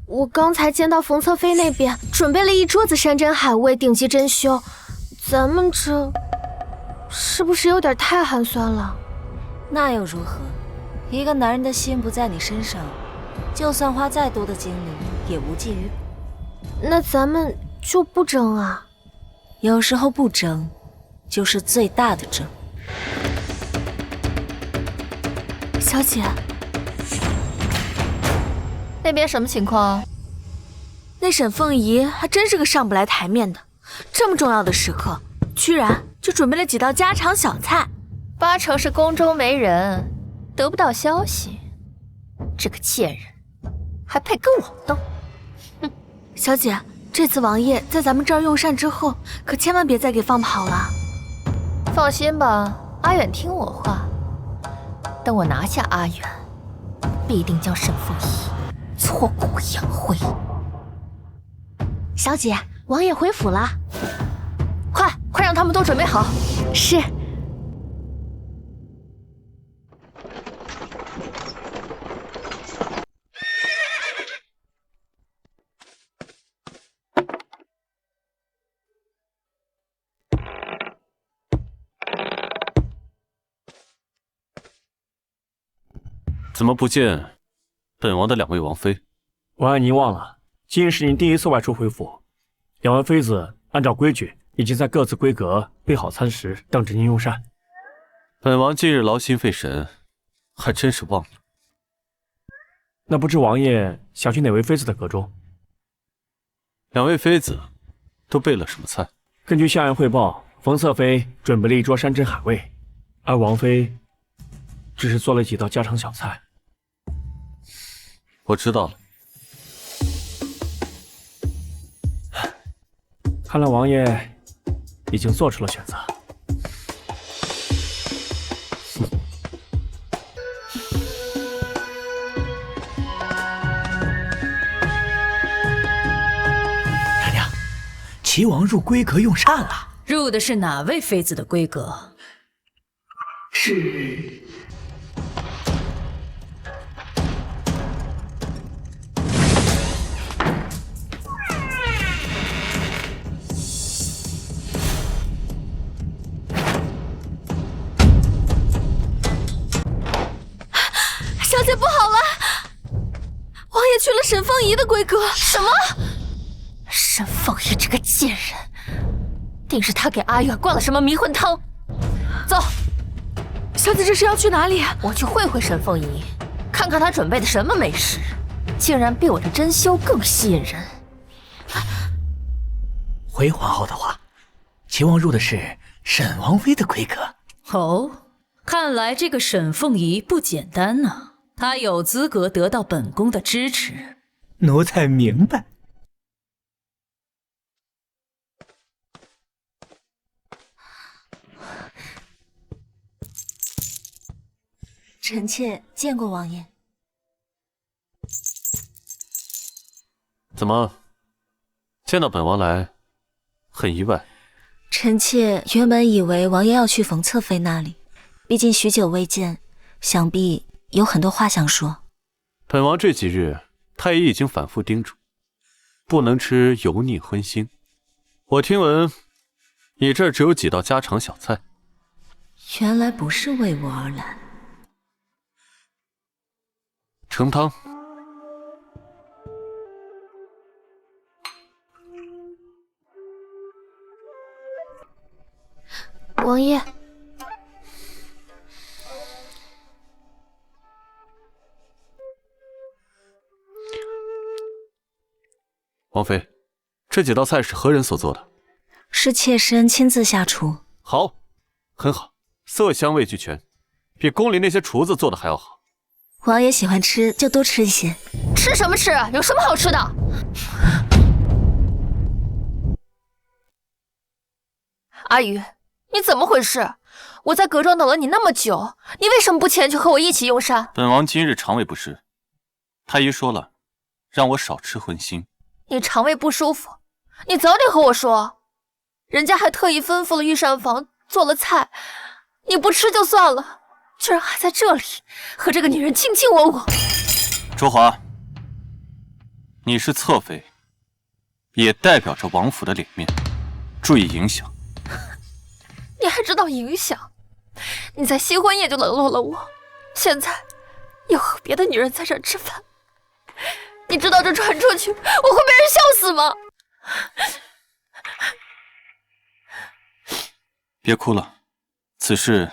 S1: 我刚才见到冯侧妃那边准备了一桌子山珍海味顶级珍馐，咱们这是不是有点太寒酸了？
S9: 那又如何？一个男人的心不在你身上，就算花再多的精力也无济于补。
S1: 那咱们就不争啊？
S9: 有时候不争，就是最大的争。
S11: 小姐，
S4: 那边什么情况？
S11: 那沈凤仪还真是个上不来台面的，这么重要的时刻，居然就准备了几道家常小菜。
S4: 八成是宫中没人，得不到消息。这个贱人，还配跟我斗？
S11: 哼！小姐，这次王爷在咱们这儿用膳之后，可千万别再给放跑了。
S4: 放心吧，阿远听我话。等我拿下阿远，必定将沈凤仪挫骨扬灰。
S11: 小姐，王爷回府了，
S4: 快让他们都准备好。
S1: 是。
S5: 怎么不见本王的2位王妃？
S7: 王爷您忘了，今日是您第一次外出回府，2位妃子按照规矩已经在各自闺阁备好餐食，等着您用膳。
S5: 本王今日劳心费神，还真是忘了。
S7: 那不知王爷想去哪位妃子的阁中
S5: ？2位妃子都备了什么菜？
S7: 根据下人汇报，冯侧妃准备了一桌山珍海味，而王妃只是做了几道家常小菜。
S5: 我知道了。
S7: 看来王爷已经做出了选择。
S8: 娘娘，齐王入闺阁用膳了。
S3: 入的是哪位妃子的闺阁？
S8: 是。
S11: 小姐不好了，王爷去了沈凤仪的闺阁。
S4: 什么？沈凤仪这个贱人，定是他给阿远灌了什么迷魂汤。走，
S11: 小姐这是要去哪里？
S4: 我去会会沈凤仪，看看她准备的什么美食，竟然比我的珍馐更吸引人。
S8: 回皇后的话，齐王入的是沈王妃的闺阁。
S3: 哦，看来这个沈凤仪不简单呐。她有资格得到本宫的支持。
S8: 奴才明白。
S9: 臣妾见过王爷。
S5: 怎么，见到本王来，很意外？
S9: 臣妾原本以为王爷要去冯侧妃那里，毕竟许久未见，想必有很多话想说。
S5: 本王这几日，太医已经反复叮嘱，不能吃油腻荤腥。我听闻，你这儿只有几道家常小菜。
S9: 原来不是为我而来。
S5: 盛汤。
S1: 王爷。
S5: 王妃，这几道菜是何人所做的？
S9: 是妾身亲自下厨。
S5: 好，很好，色香味俱全，比宫里那些厨子做的还要好。
S9: 王爷喜欢吃就多吃一些。
S4: 吃什么吃？有什么好吃的？阿宇，你怎么回事？我在阁庄等了你那么久，你为什么不前去和我一起用膳？
S5: 本王今日肠胃不适，太医说了，让我少吃荤腥。
S4: 你肠胃不舒服，你早点和我说。人家还特意吩咐了御膳房做了菜，你不吃就算了，居然还在这里和这个女人卿卿我我。
S5: 卓华，你是侧妃，也代表着王府的脸面，注意影响。
S4: 你还知道影响？你在新婚夜就冷落了我，现在又和别的女人在这儿吃饭，你知道这传出去我会被人笑死吗？
S5: 别哭了，此事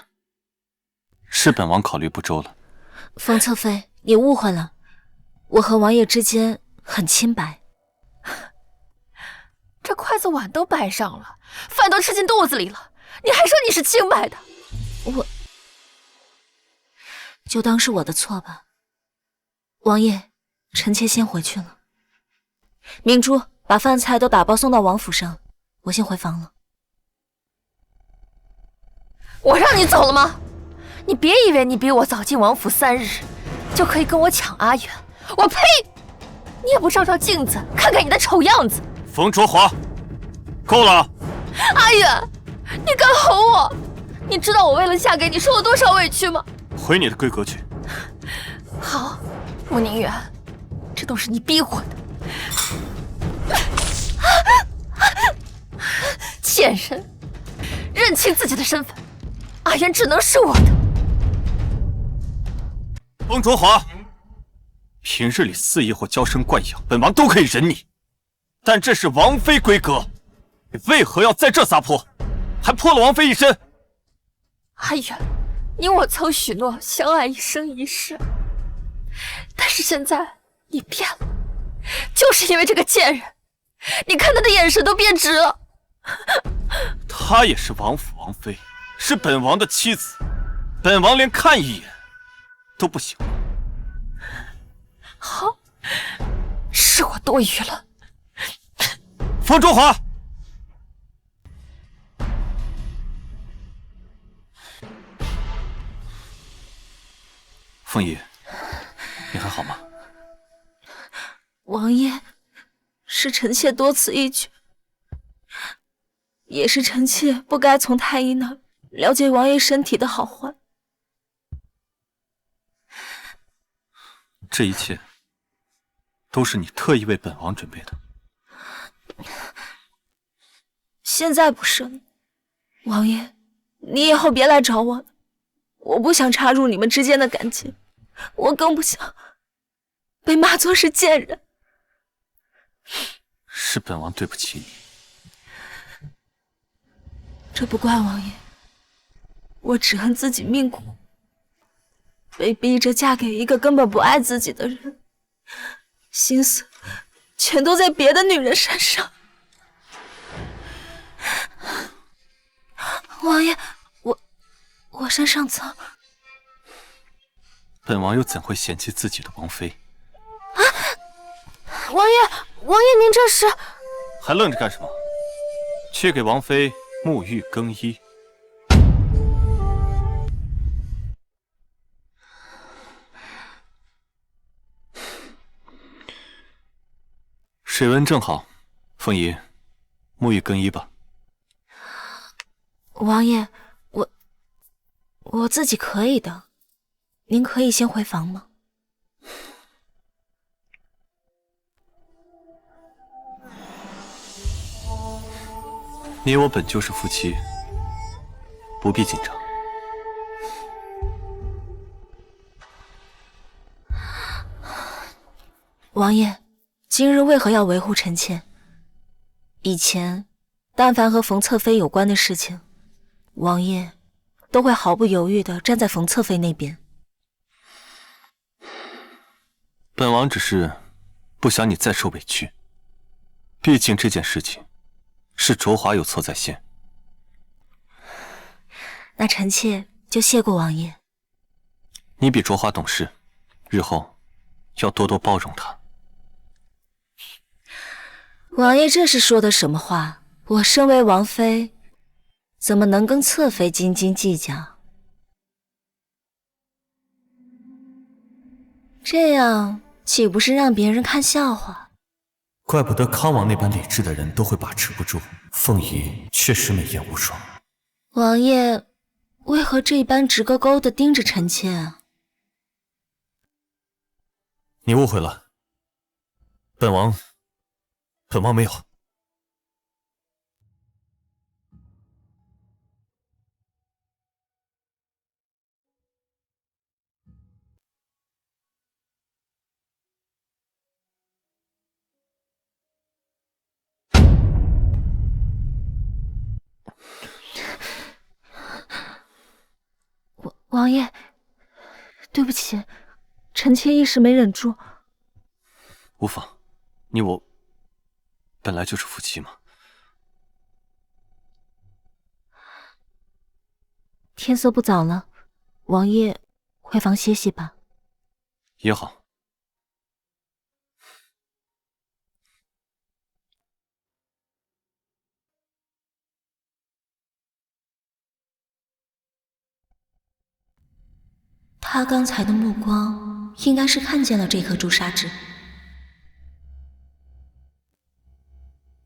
S5: 是本王考虑不周了。
S9: 冯侧妃，你误会了，我和王爷之间很清白。
S4: 这筷子碗都摆上了，饭都吃进肚子里了，你还说你是清白的？
S9: 我就当是我的错吧。王爷，臣妾先回去了。明珠，把饭菜都打包送到王府上，我先回房了。
S4: 我让你走了吗？你别以为你比我早进王府3日，就可以跟我抢阿远。我呸！你也不照照镜子，看看你的丑样子。
S5: 冯卓华，够了！
S4: 阿远，你敢吼我？你知道我为了嫁给你受了多少委屈吗？
S5: 回你的闺阁去。
S4: 好，我宁愿，这都是你逼我的。贱人，认清自己的身份，阿远只能是我的。
S5: 冯卓华，平日里肆意或娇生惯养，本王都可以忍你，但这是王妃闺阁，你为何要在这撒泼，还泼了王妃一身？
S4: 阿远，你我曾许诺相爱一生一世，但是现在你变了，就是因为这个贱人，你看他的眼神都变直了。
S5: 她也是王府王妃，是本王的妻子，本王连看一眼都不行。
S4: 好，是我多余了。
S5: 冯卓华，凤仪，你还好吗？
S9: 王爷，是臣妾多此一举，也是臣妾不该从太医那了解王爷身体的好坏。
S5: 这一切都是你特意为本王准备的。
S9: 现在不是了，王爷，你以后别来找我了，我不想插入你们之间的感情，我更不想被骂作是贱人。
S5: 是本王对不起你。
S9: 这不怪王爷，我只恨自己命苦，被逼着嫁给一个根本不爱自己的人，心思全都在别的女人身上。王爷，我身上脏。
S5: 本王又怎会嫌弃自己的王妃？
S4: 啊！王爷，您这是……
S5: 还愣着干什么？去给王妃沐浴更衣。水温正好，凤仪，沐浴更衣吧。
S9: 王爷，我自己可以的，您可以先回房吗？
S5: 你我本就是夫妻，不必紧张。
S9: 王爷，今日为何要维护臣妾？以前，但凡和冯侧妃有关的事情，王爷都会毫不犹豫地站在冯侧妃那边。
S5: 本王只是不想你再受委屈，毕竟这件事情是卓华有错在先。
S9: 那臣妾就谢过王爷。
S5: 你比卓华懂事，日后要多多包容他。
S9: 王爷这是说的什么话？我身为王妃，怎么能跟侧妃斤斤计较？这样岂不是让别人看笑话？
S12: 怪不得康王那般理智的人都会把持不住，凤仪确实美艳无双。
S9: 王爷为何这般直勾勾地盯着臣妾啊？
S12: 你误会了，本王没有。
S11: 王爷，对不起，臣妾一时没忍住。
S5: 无妨，你我本来就是夫妻嘛。
S11: 天色不早了，王爷回房歇息吧。
S5: 也好。
S9: 他刚才的目光应该是看见了这颗朱砂痣。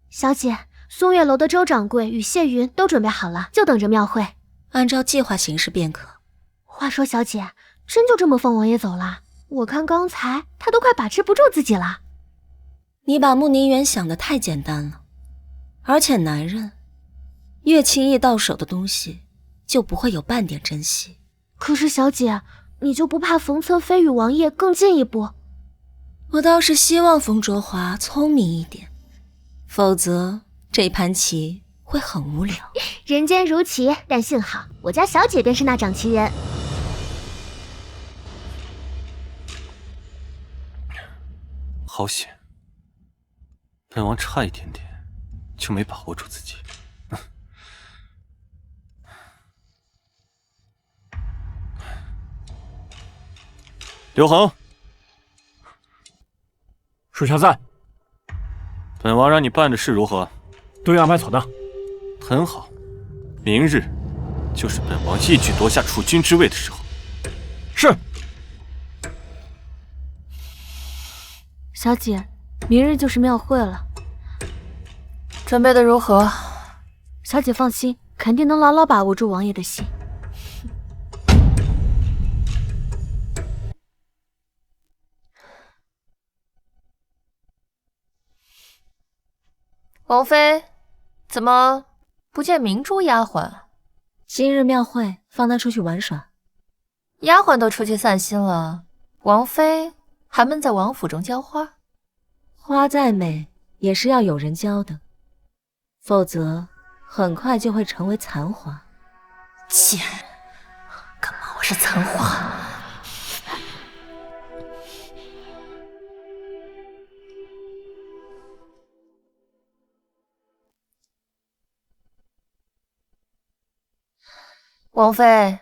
S1: 小姐，松月楼的周掌柜与谢云都准备好了，就等着庙会。
S9: 按照计划行事便可。
S1: 话说小姐，真就这么放王爷走了？我看刚才他都快把持不住自己了。
S9: 你把穆宁远想得太简单了，而且男人越轻易到手的东西，就不会有半点珍惜。
S1: 可是小姐，你就不怕冯侧妃与王爷更进一步？
S9: 我倒是希望冯卓华聪明一点，否则这盘棋会很无聊。
S1: 人间如棋，但幸好我家小姐便是那掌棋人。
S5: 好险，本王差一点点就没把握住自己。刘恒，
S7: 属下在。
S5: 本王让你办的事如何？
S7: 都安排妥当。
S5: 很好，明日就是本王一举夺下储君之位的时候。
S7: 是。
S11: 小姐，明日就是庙会了，
S4: 准备的如何？
S11: 小姐放心，肯定能牢牢把握住王爷的心。
S4: 王妃，怎么不见明珠丫鬟？
S11: 今日庙会，放她出去玩耍。
S4: 丫鬟都出去散心了，王妃还闷在王府中浇花？
S11: 花再美，也是要有人浇的，否则很快就会成为残花。
S4: 贱人，干嘛我是残花？王妃，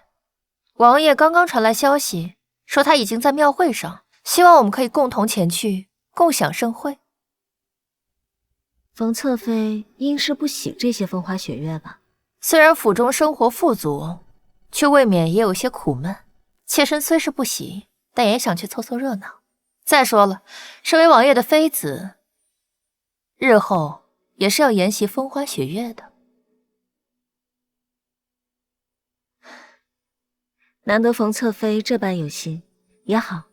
S4: 王爷刚刚传来消息，说他已经在庙会上，希望我们可以共同前去，共享盛会。
S11: 冯侧妃应是不喜这些风花雪月吧？
S4: 虽然府中生活富足，却未免也有些苦闷。妾身虽是不喜，但也想去凑凑热闹。再说了，身为王爷的妃子，日后也是要沿袭风花雪月的。
S11: 难得冯侧妃这般有心，也好，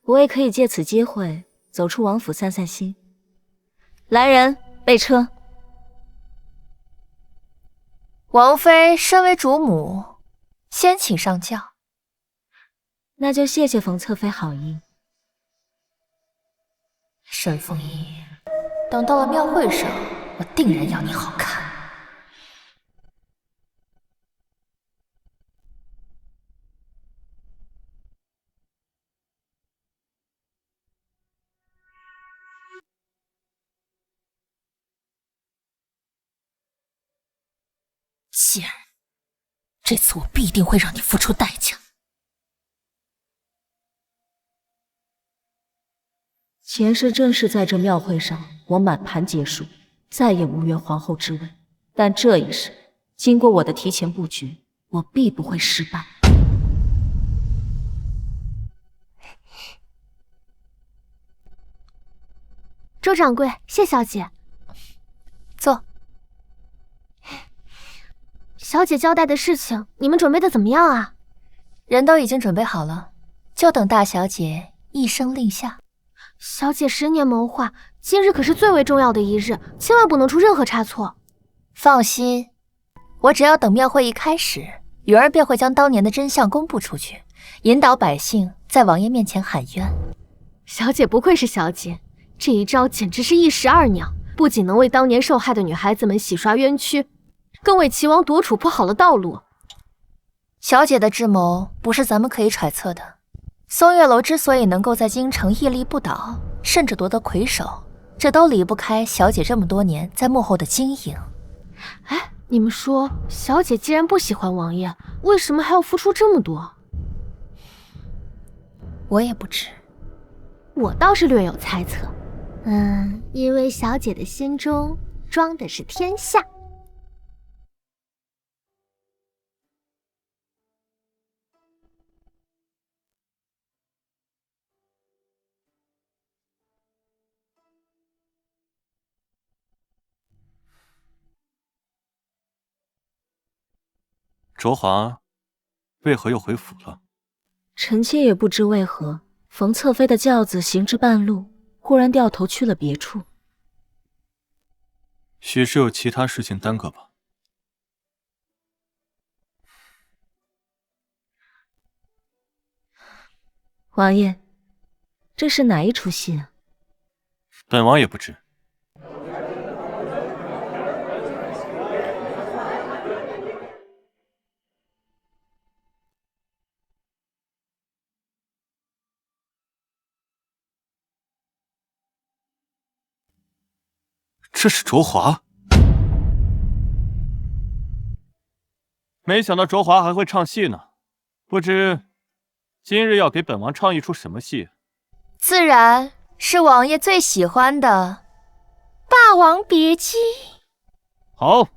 S11: 我也可以借此机会走出王府散散心。来人，备车。
S4: 王妃身为主母，先请上轿。
S11: 那就谢谢冯侧妃好意。
S4: 沈凤仪，等到了庙会上，我定然要你好看。贱人，这次我必定会让你付出代价。
S11: 前世正是在这庙会上，我满盘皆输，再也无缘皇后之位。但这一世，
S9: 经过我的提前布局，我必不会失败。
S1: 周掌柜，谢小姐。
S4: 坐。
S1: 小姐交代的事情，你们准备的怎么样啊？
S4: 人都已经准备好了，就等大小姐一声令下。
S1: 小姐10年谋划，今日可是最为重要的一日，千万不能出任何差错。
S4: 放心，我只要等庙会一开始，允儿便会将当年的真相公布出去，引导百姓在王爷面前喊冤。
S1: 小姐不愧是小姐，这一招简直是一石二鸟，不仅能为当年受害的女孩子们洗刷冤屈，更为齐王夺储铺好了道路。
S4: 小姐的智谋不是咱们可以揣测的。松月楼之所以能够在京城屹立不倒，甚至夺得魁首，这都离不开小姐这么多年在幕后的经营。
S1: 哎，你们说，小姐既然不喜欢王爷，为什么还要付出这么多？
S4: 我也不知，
S1: 我倒是略有猜测。因为小姐的心中装的是天下。
S5: 卓华为何又回府了？
S9: 臣妾也不知为何，冯侧妃的轿子行至半路，忽然掉头去了别处。
S5: 许是有其他事情耽搁吧。
S9: 王爷，这是哪一出戏啊？
S5: 本王也不知。这是卓华，没想到卓华还会唱戏呢，不知今日要给本王唱一出什么戏？
S4: 自然是王爷最喜欢的《霸王别姬》。
S5: 好，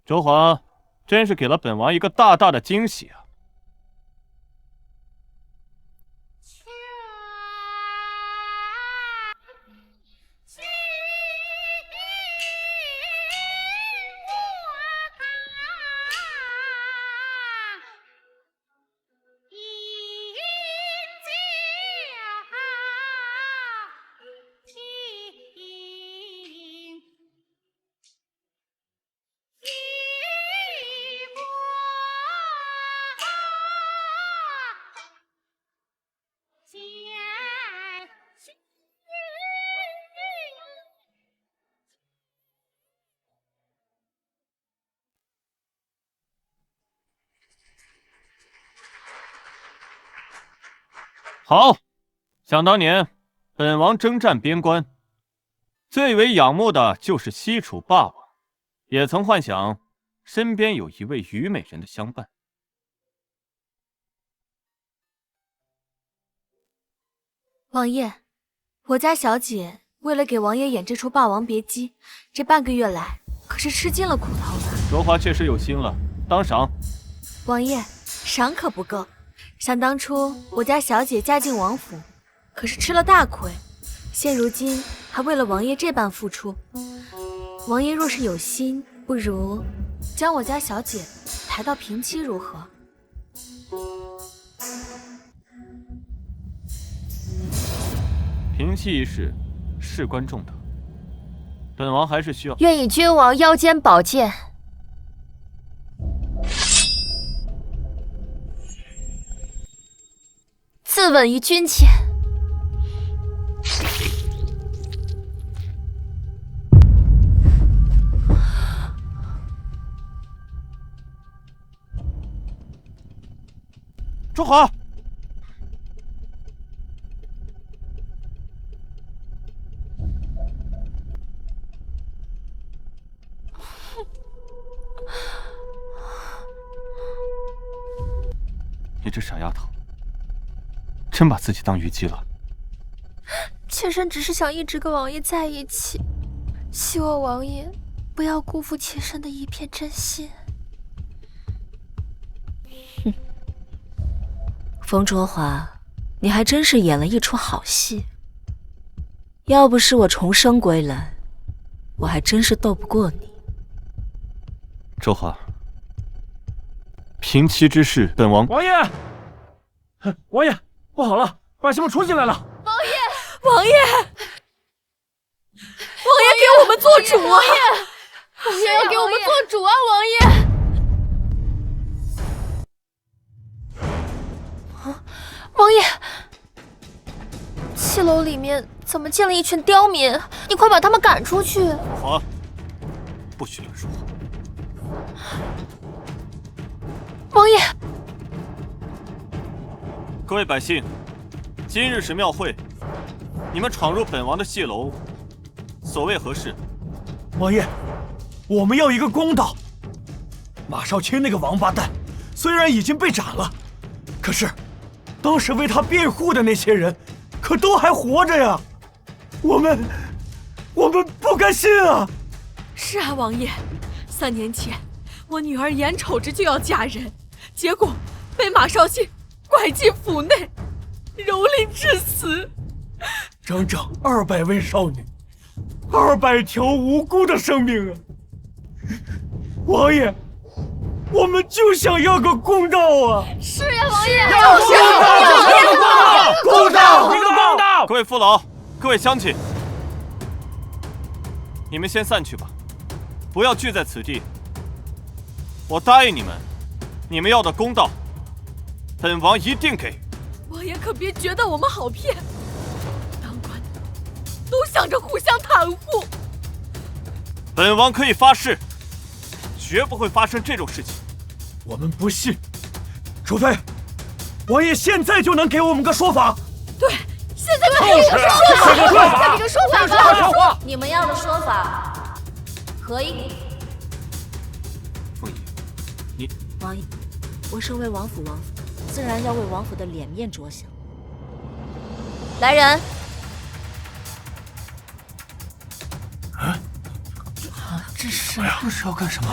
S5: 卓华真是给了本王一个大大的惊喜啊！好，想当年，本王征战边关，最为仰慕的就是西楚霸王，也曾幻想身边有一位虞美人的相伴。
S11: 王爷，我家小姐为了给王爷演这出《霸王别姬》，这半个月来可是吃尽了苦头的。
S5: 卓华确实有心了，当赏。
S11: 王爷，赏可不够。想当初我家小姐嫁进王府，可是吃了大亏，现如今还为了王爷这般付出。王爷若是有心，不如将我家小姐抬到平妻如何？
S5: 平妻一事事关重大，本王还是需要。
S4: 愿以君王腰间宝剑自刎于君前。
S5: 卓华，你这傻丫头，真把自己当虞姬了。
S11: 妾身只是想一直跟王爷在一起，希望王爷不要辜负妾身的一片真心。
S9: 冯卓华，你还真是演了一出好戏。要不是我重生归来，我还真是斗不过你。
S5: 周华，平妻之事，本王……
S7: 王爷，王爷，不好了，百姓们冲进来了！
S11: 王爷，
S2: 王爷，王爷给我们做主啊！
S1: 王爷要给我们做主啊！王爷。
S4: 王爷，七楼里面怎么进了一群刁民？你快把他们赶出去！
S5: 华，不许乱说话。
S4: 王爷，
S5: 各位百姓，今日是庙会，你们闯入本王的戏楼，所谓何事？
S6: 王爷，我们要一个公道。马少卿那个王八蛋，虽然已经被斩了，可是。 当时为他辩护的那些人，可都还活着呀！我们不甘心啊！
S2: 是啊，王爷，3年前我女儿眼瞅着就要嫁人，结果被马少卿拐进府内，蹂躏致死。
S6: 整整200位少女，200条无辜的生命啊！王爷。 我们就想要个公道啊！
S1: 是呀，王爷，
S6: 要公道，
S5: 一个公道！各位父老，各位乡亲，你们先散去吧，不要聚在此地。我答应你们，你们要的公道，本王一定给。
S2: 王爷可别觉得我们好骗，当官的都想着互相袒护。
S5: 本王可以发誓，绝不会发生这种事情。
S6: 我们不信，除非王爷现在就能给我们个说法。
S2: 对，现在就给我
S1: 个说法，再给个说法吧。
S9: 你们要的说法可以给。
S5: 凤仪，你
S9: 王爷，我身为王府王妃，自然要为王府的脸面着想。来人！
S8: 啊，
S4: 这是
S8: 这是要干什么？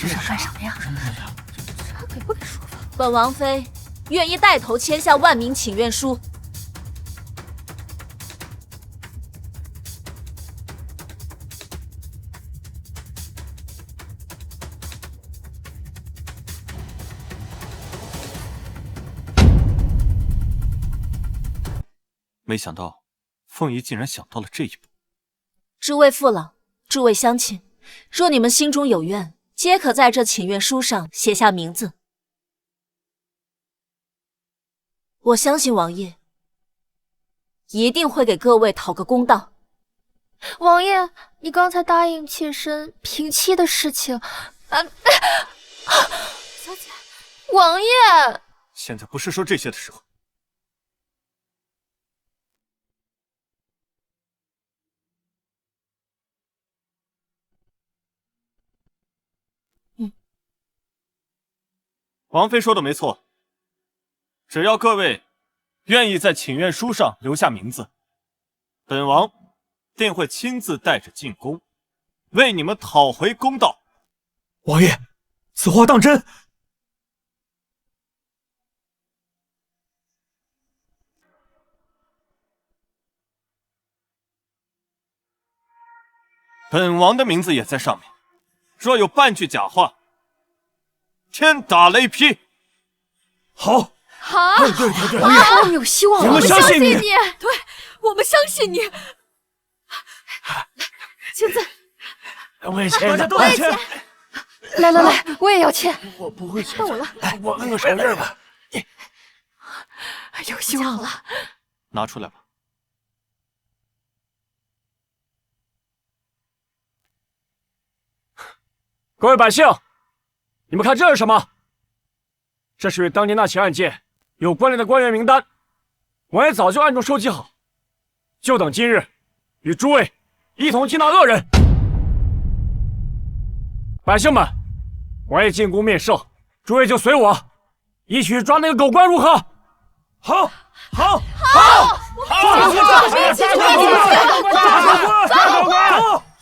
S4: 这是干什么呀？
S1: 这给不给说法？
S9: 本王妃愿意带头签下万民请愿书。
S5: 没想到，凤仪竟然想到了这一步。
S9: 诸位父老，诸位乡亲，若你们心中有怨，皆可在这请愿书上写下名字。我相信王爷一定会给各位讨个公道。
S4: 王爷，你刚才答应妾身平妻的事情，小姐，王爷，
S5: 现在不是说这些的时候。 王妃说的没错，只要各位愿意在请愿书上留下名字，本王定会亲自带着进宫，为你们讨回公道。
S6: 王爷，此话当真？
S5: 本王的名字也在上面，若有半句假话， 天打雷劈！
S6: 好，
S1: 好，
S6: 对，王爷，
S1: 我们有希望，
S6: 我们相信你，
S2: 对，我们相信你。
S1: 签字，
S6: 我也签，大家都来签。
S1: 来，我也要签。
S6: 我不会签，
S1: 到我了，
S6: 来，我摁个手印吧。
S1: 有希望了，
S5: 拿出来吧。
S7: 各位百姓。 你们看这是什么？这是与当年那起案件有关联的官员名单，王爷早就暗中收集好，就等今日与诸位一同缉拿恶人。百姓们，王爷进宫面圣，诸位就随我一起去抓那个狗官，如何？
S6: 好，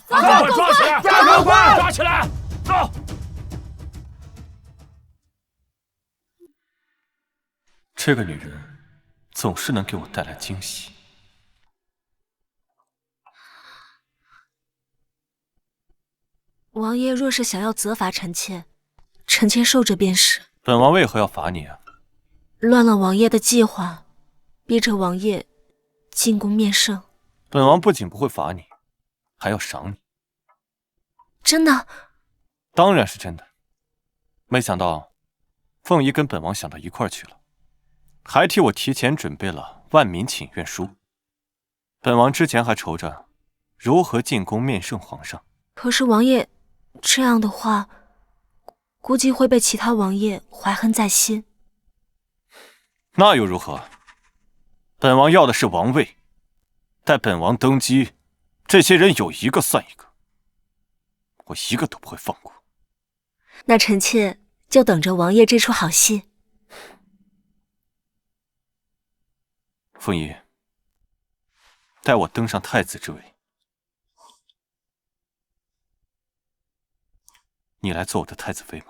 S7: 抓狗官！抓起来！走！
S5: 这个女人总是能给我带来惊喜。
S9: 王爷若是想要责罚臣妾，臣妾受着便是。
S5: 本王为何要罚你啊？
S9: 乱了王爷的计划，逼着王爷进宫面圣。
S5: 本王不仅不会罚你，还要赏你。
S9: 真的？
S5: 当然是真的。没想到凤仪跟本王想到一块儿去了，还替我提前准备了万民请愿书。本王之前还愁着如何进宫面圣皇上。
S9: 可是王爷这样的话，估计会被其他王爷怀恨在心。
S5: 那又如何？本王要的是王位，待本王登基，这些人有一个算一个，我一个都不会放过。
S9: 那臣妾就等着王爷这出好戏。
S5: 凤仪，待我登上太子之位，你来做我的太子妃吗？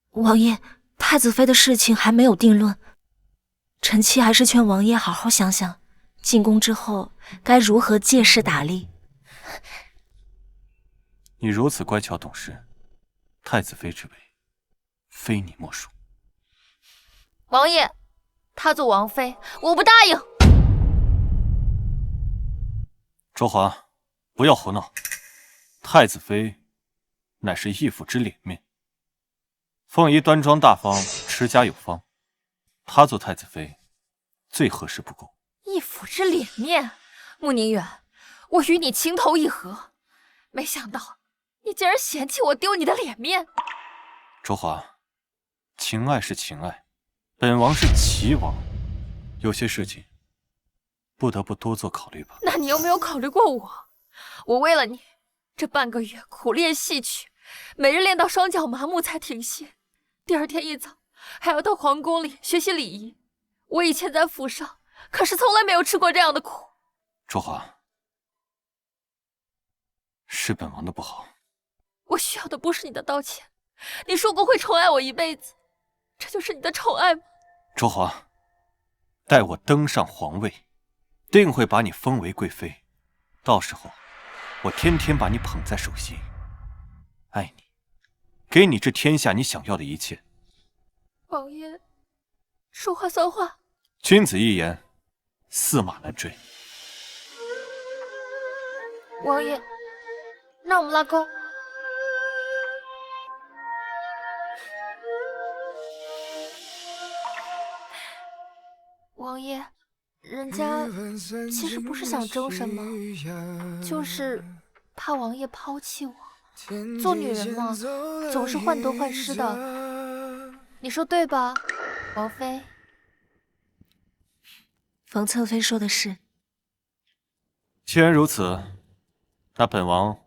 S9: 王爷，太子妃的事情还没有定论，臣妾还是劝王爷好好想想，进宫之后该如何借势打力。
S5: 你如此乖巧懂事，太子妃之位，非你莫属。
S4: 王爷，她做王妃，我不答应。
S5: 卓华，不要胡闹。太子妃乃是义父之脸面，凤仪端庄大方，持家有方，她做太子妃最合适不过。
S4: 义父之脸面，慕宁远，我与你情投意合，没想到你竟然嫌弃我丢你的脸面。
S5: 卓华，情爱是情爱，本王是齐王，有些事情不得不多做考虑吧。
S4: 那你有没有考虑过我？我为了你这半个月苦练戏曲，每日练到双脚麻木才停歇，第二天一早还要到皇宫里学习礼仪。我以前在府上可是从来没有吃过这样的苦。
S5: 卓华，是本王的不好。
S4: 我需要的不是你的道歉，你说过会宠爱我一辈子，这就是你的宠爱吗？
S5: 卓华，待我登上皇位，定会把你封为贵妃，到时候我天天把你捧在手心，爱你，给你这天下你想要的一切。
S4: 王爷，说话算话。
S5: 君子一言，驷马难追。
S4: 王爷，那我们拉钩。王爷，人家其实不是想争什么，就是怕王爷抛弃我。做女人嘛，总是患得患失的，你说对吧，王妃？
S9: 冯侧妃说的是。
S5: 既然如此，那本王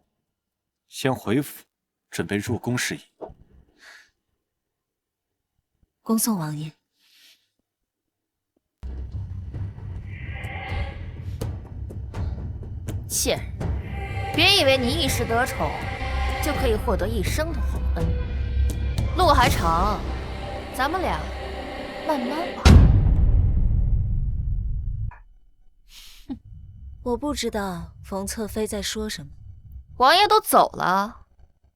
S5: 先回府，准备入宫事宜。
S9: 恭送王爷。
S4: 贱人，别以为你一时得宠，就可以获得一生的皇恩。路还长，咱们俩慢慢玩。
S9: 我不知道冯侧妃在说什么。
S4: 王爷都走了，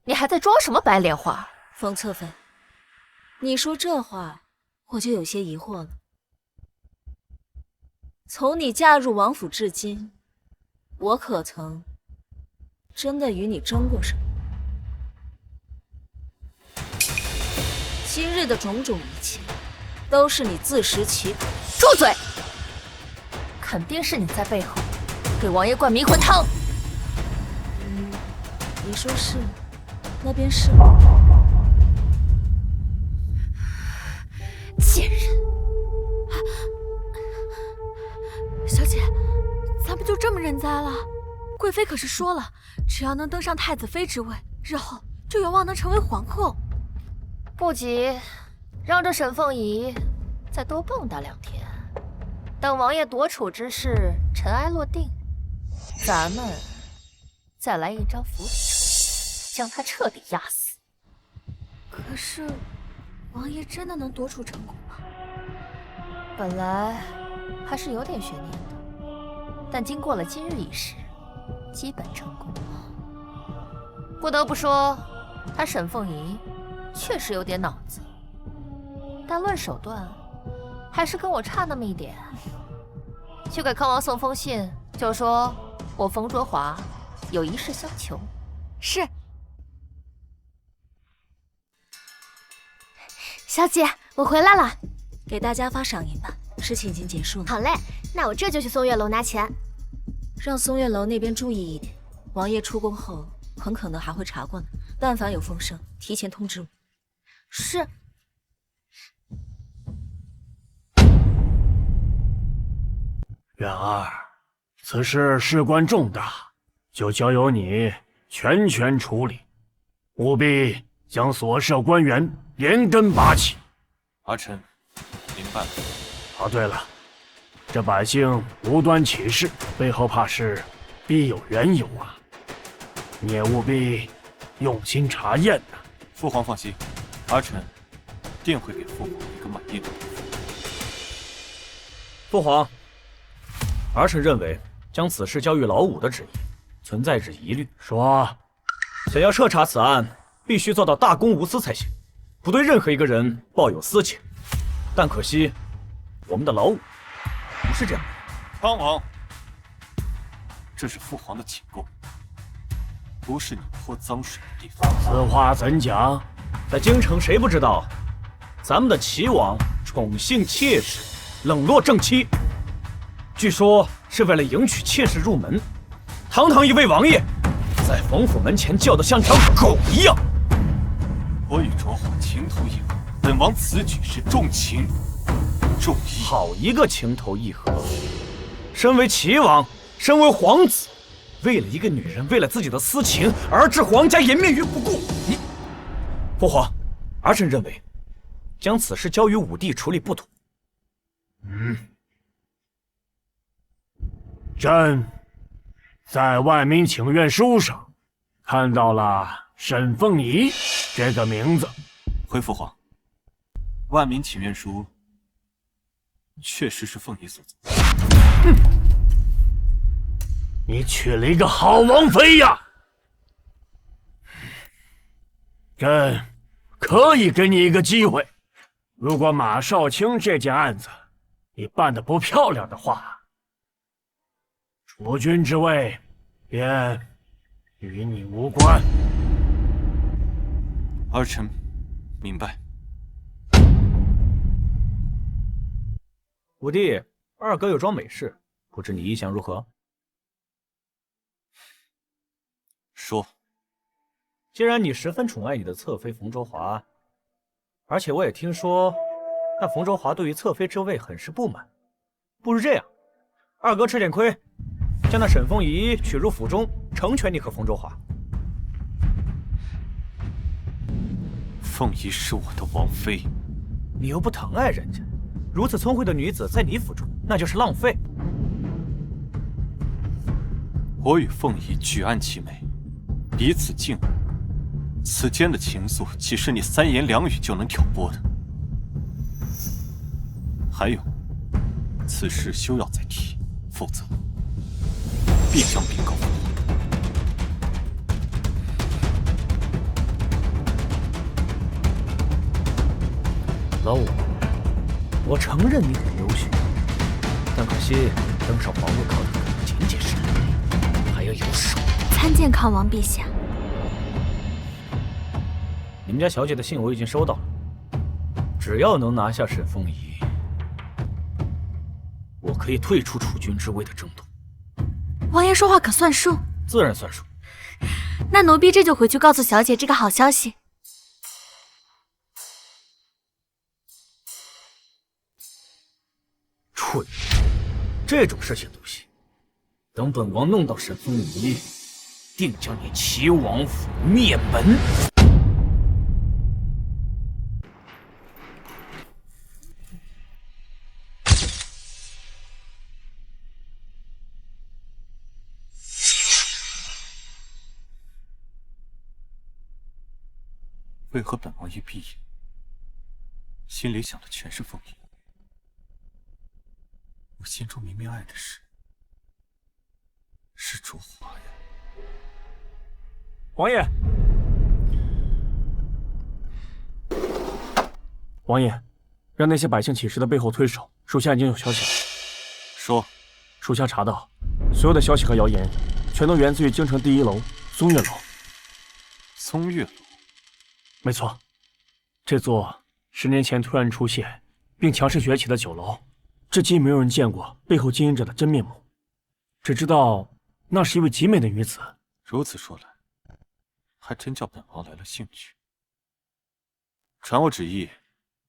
S4: 你还在装什么白莲花？
S9: 冯侧妃，你说这话，我就有些疑惑了。从你嫁入王府至今，我可曾真的与你争过什么？今日的种种一切，都是你自食其果。
S4: 住嘴！肯定是你在背后给王爷灌迷魂汤。
S9: 你说是，那便是。
S4: 贱人！
S11: 小姐，咱们就这么认栽了？贵妃可是说了，只要能登上太子妃之位，日后就有望能成为皇后。
S4: 不急，让这沈凤仪再多蹦跶2天，等王爷夺储之事尘埃落定，咱们再来一招釜底抽薪，将他彻底压死。
S11: 可是，王爷真的能夺储成功吗？
S4: 本来还是有点悬念的，但经过了今日一事，基本成功了。不得不说，他沈凤仪确实有点脑子，但论手段，还是跟我差那么一点。去给康王送封信，就说我冯卓华有一事相求。
S11: 是。小姐，我回来了。
S9: 给大家发赏银吧，事情已经结束了。
S11: 好嘞，那我这就去松月楼拿钱。
S9: 让松月楼那边注意一点，王爷出宫后很可能还会查过呢。但凡有风声，提前通知我。
S11: 是。
S7: 元儿，此事事关重大，就交由你全权处理，务必将所涉官员连根拔起。
S5: 儿臣明白了。
S7: 对了，这百姓无端起事，背后怕是必有缘由啊！你也务必用心查验呐。
S5: 父皇放心，儿臣定会给父皇一个满意的答复。
S6: 父皇，儿臣认为将此事交予老五的旨意存在着疑虑。
S7: 说，
S6: 想要彻查此案，必须做到大公无私才行，不对任何一个人抱有私情。但可惜，我们的老五不是这样的。
S5: 康王，这是父皇的寝宫，不是你泼脏水的地方。
S7: 此话怎讲？
S6: 在京城，谁不知道咱们的齐王宠幸妾室，冷落正妻？据说是为了迎娶妾室入门。堂堂一位王爷，在冯府门前叫得像条狗一样。
S5: 我与卓华情投意合，本王此举是重情重义。
S6: 好一个情投意合！身为齐王，身为皇子，为了一个女人，为了自己的私情而置皇家颜面于不顾。你，父皇，儿臣认为，将此事交于武帝处理不妥。
S7: 朕在万民请愿书上看到了沈凤仪这个名字。
S5: 回父皇，万民请愿书确实是凤仪所作。
S7: 你娶了一个好王妃呀！朕可以给你一个机会，如果马少卿这件案子你办得不漂亮的话，储君之位便与你无关。
S5: 儿臣明白。
S6: 武帝，二哥有桩美事，不知你意想如何？
S5: 说。
S6: 既然你十分宠爱你的侧妃冯卓华，而且我也听说那冯卓华对于侧妃之位很是不满，不如这样，二哥吃点亏，将那沈凤仪娶入府中，成全你和冯卓华。
S5: 凤仪是我的王妃，
S6: 你又不疼爱人家，如此聪慧的女子在你府中，那就是浪费。
S5: 我与凤仪举案齐眉，彼此敬爱，此间的情愫岂是你三言两语就能挑拨的？还有，此事休要再提，否则必将禀告父皇。
S6: 老五，我承认你很优秀，但可惜登上皇位靠的不仅仅是能力，还要有手。
S11: 参见康王陛下。
S6: 你们家小姐的信我已经收到了，只要能拿下沈凤仪，我可以退出储君之位的争夺。
S11: 王爷说话可算数？
S6: 自然算数。
S11: 那奴婢这就回去告诉小姐这个好消息。
S6: 蠢，这种事情都行。等本王弄到沈凤仪，定将你齐王府灭门。
S5: 为何本王一闭眼心里想的全是凤仪，我心中明明爱的是卓华呀。
S7: 王爷，王爷，让那些百姓起事的背后推手，属下已经有消息了。
S5: 说，
S7: 属下查到，所有的消息和谣言，全都源自于京城第1楼松月楼。
S5: 松月楼，
S7: 没错，这座10年前突然出现并强势崛起的酒楼，至今没有人见过背后经营者的真面目，只知道那是一位极美的女子。
S5: 如此说来，还真叫本王来了兴趣。传我旨意，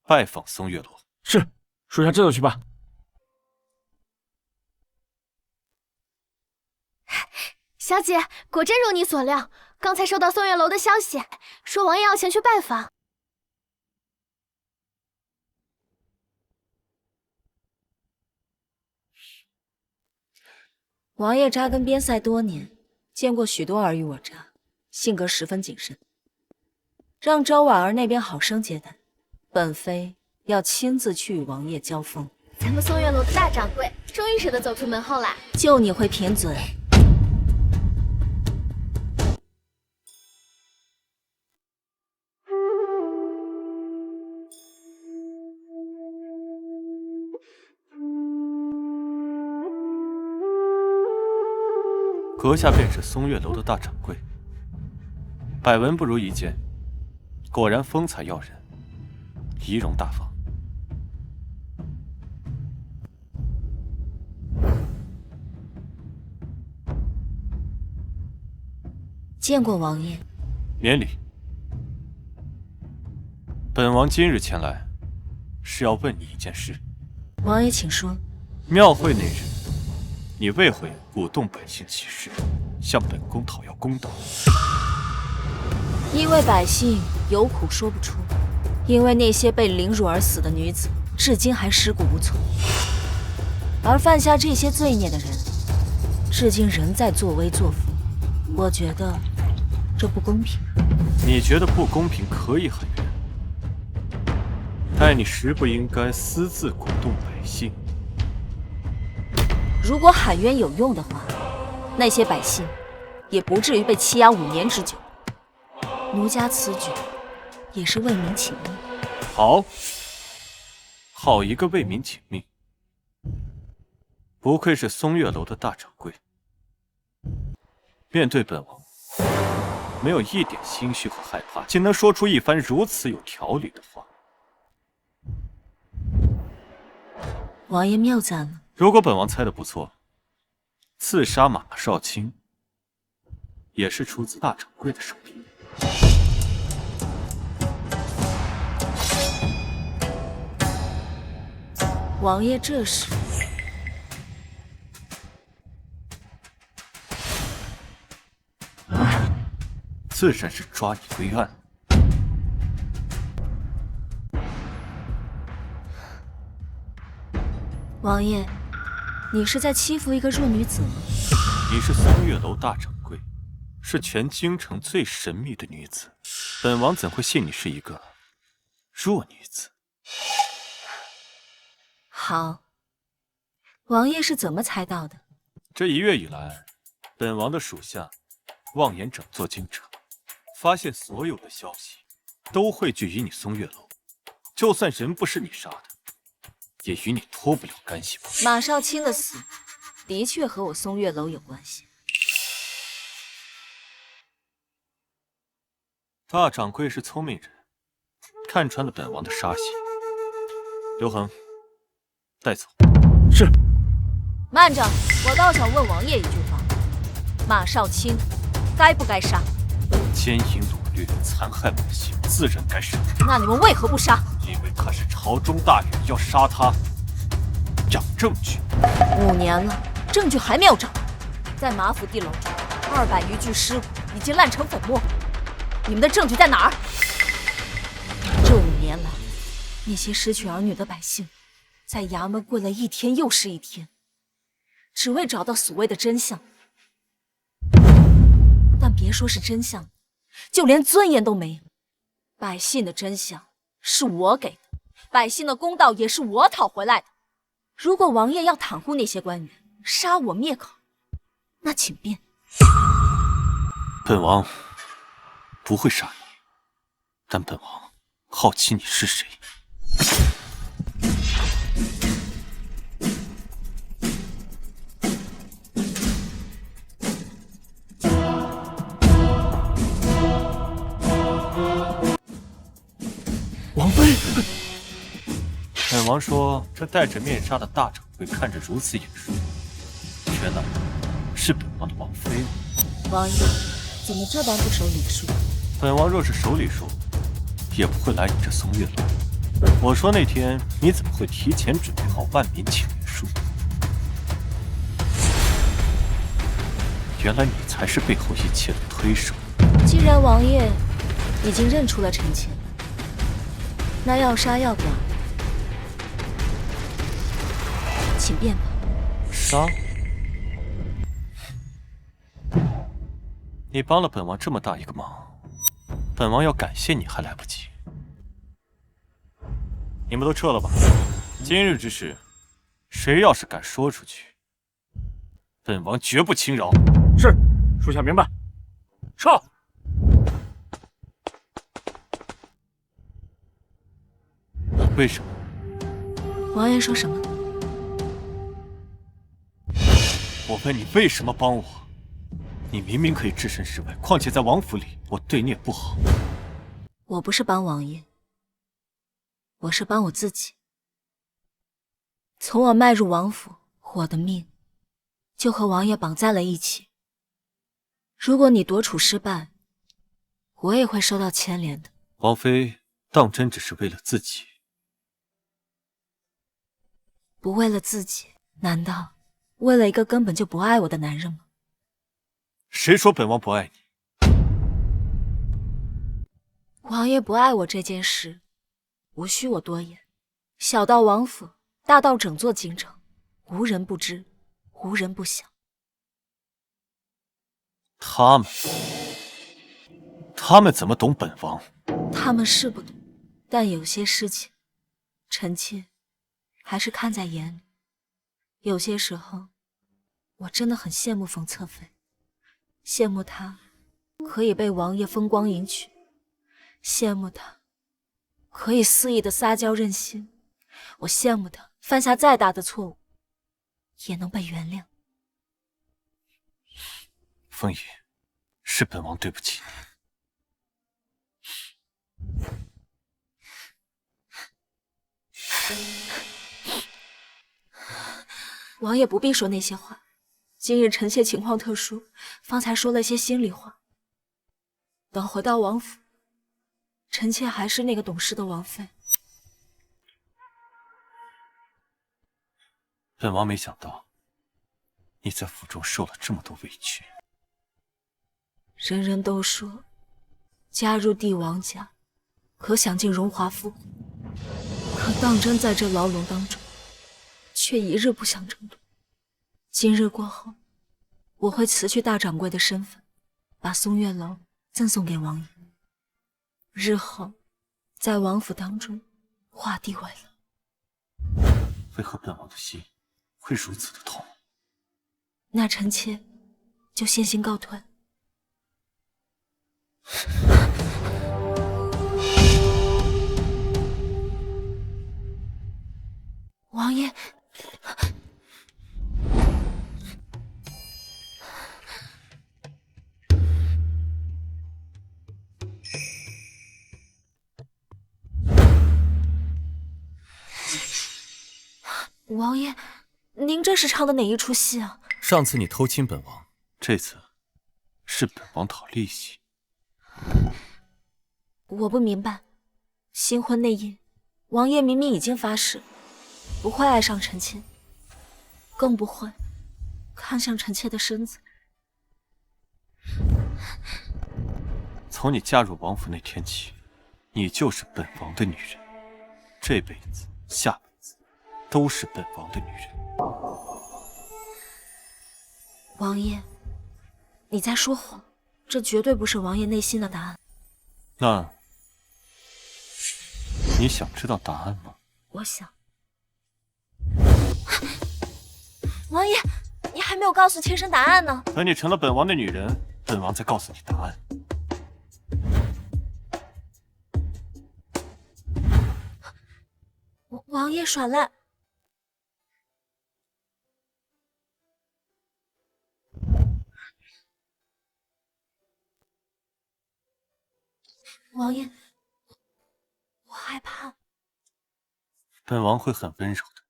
S5: 拜访松月楼。
S7: 是，属下这就去办。
S1: 小姐，果真如你所料，刚才收到松月楼的消息，说王爷要前去拜访。
S9: 王爷扎根边塞多年，见过许多尔虞我诈，性格十分谨慎。让周婉儿那边好生接待，本妃要亲自去与王爷交锋。
S1: 咱们松月楼的大掌柜终于舍得走出门后来，
S9: 就你会贫嘴。
S5: 阁下便是松月楼的大掌柜，百闻不如一见，果然风采耀人，仪容大方。
S9: 见过王爷。
S5: 免礼。本王今日前来，是要问你一件事。
S9: 王爷请说。
S5: 庙会那日，你为何鼓动百姓起事，向本宫讨要公道？
S9: 因为百姓有苦说不出，因为那些被凌辱而死的女子，至今还尸骨无存，而犯下这些罪孽的人，至今仍在作威作福。我觉得这不公平。
S5: 你觉得不公平可以喊冤，但你实不应该私自鼓动百姓。
S9: 如果喊冤有用的话，那些百姓也不至于被欺压5年之久。奴家此举也是为民请命。
S5: 好，好一个为民请命！不愧是松月楼的大掌柜，面对本王，没有一点心虚和害怕，竟能说出一番如此有条理的话。
S9: 王爷谬赞了。
S5: 如果本王猜的不错，刺杀马少卿也是出自大掌柜的手笔。
S9: 王爷这时
S5: 自然是抓你归案。
S9: 王爷，你是在欺负一个弱女子吗？
S5: 你是松月楼大掌柜，是全京城最神秘的女子，本王怎会信你是一个弱女子？
S9: 好，王爷是怎么猜到的？
S5: 这1月以来，本王的属下望眼整座京城，发现所有的消息都汇聚于你松月楼，就算人不是你杀的，也与你脱不了干系吧？
S9: 马少卿的死的确和我松月楼有关系。
S5: 大掌柜是聪明人，看穿了本王的杀心。刘恒，带走。
S7: 是。
S9: 慢着，我倒想问王爷一句话：马少卿该不该杀？
S5: 奸淫掳掠，残害百姓，自然该杀。
S9: 那你们为何不杀？
S5: 因为他是朝中大员，要杀他，找证据。
S9: 5年了，证据还没有找。在马府地牢中，200余具尸骨已经烂成粉末。你们的证据在哪儿？这5年来，那些失去儿女的百姓，在衙门跪了一天又是一天，只为找到所谓的真相。但别说是真相，就连尊严都没有。百姓的真相是我给的，百姓的公道也是我讨回来的。如果王爷要袒护那些官员，杀我灭口，那请便。
S5: 本王不会杀你，但本王好奇你是谁。
S7: 王妃，
S5: 本王说，这戴着面纱的大掌柜看着如此眼熟，原来是本王的王妃。
S9: 王爷，怎么这般不守礼数？
S5: 本王若是守礼数，也不会来你这松月楼。我说那天你怎么会提前准备好万民请愿书？原来你才是背后一切的推手。
S9: 既然王爷已经认出了臣妾，那要杀要剐，请便吧。
S5: 杀？你帮了本王这么大一个忙，本王要感谢你还来不及。你们都撤了吧。今日之事，谁要是敢说出去，本王绝不轻饶。
S7: 是，属下明白。撤。
S5: 为什么？
S9: 王爷说什么？
S5: 我问你为什么帮我？你明明可以置身事外，况且在王府里，我对你也不好。
S9: 我不是帮王爷，我是帮我自己。从我迈入王府，我的命就和王爷绑在了一起。如果你夺储失败，我也会受到牵连的。
S5: 王妃当真只是为了自己？
S9: 不为了自己，难道为了一个根本就不爱我的男人吗？
S5: 谁说本王不爱你？
S9: 王爷不爱我这件事，无需我多言。小到王府，大到整座京城，无人不知，无人不晓。
S5: 他们怎么懂本王？
S9: 他们是不懂，但有些事情，臣妾还是看在眼里。有些时候，我真的很羡慕冯侧妃，羡慕她可以被王爷风光迎娶，羡慕她可以肆意的撒娇任性，我羡慕她犯下再大的错误也能被原谅。
S5: 凤仪，是本王对不起你。
S9: 王爷不必说那些话，今日臣妾情况特殊，方才说了些心里话。等回到王府，臣妾还是那个懂事的王妃。
S5: 本王没想到你在府中受了这么多委屈。
S9: 人人都说加入帝王家可享尽荣华富贵，可当真在这牢笼当中，却一日不想争夺。今日过后，我会辞去大掌柜的身份，把松月楼赠送给王爷。日后在王府当中画地为牢。
S5: 为何本王的心会如此的痛？
S9: 那臣妾就先行告退。王爷，王爷，您这是唱的哪一出戏啊？
S12: 上次你偷亲本王，
S5: 这次是本王讨利息。
S9: 我不明白，新婚那夜，王爷明明已经发誓不会爱上臣妾，更不会看向臣妾的身子。
S5: 从你嫁入王府那天起，你就是本王的女人，这辈子、下辈子都是本王的女人。
S9: 王爷，你在说谎，这绝对不是王爷内心的答案。
S5: 那你想知道答案吗？
S9: 我想，王爷，你还没有告诉妾身答案呢。
S5: 等你成了本王的女人，本王再告诉你答案。
S9: 王爷耍赖。王爷，我害怕。
S5: 本王会很温柔的。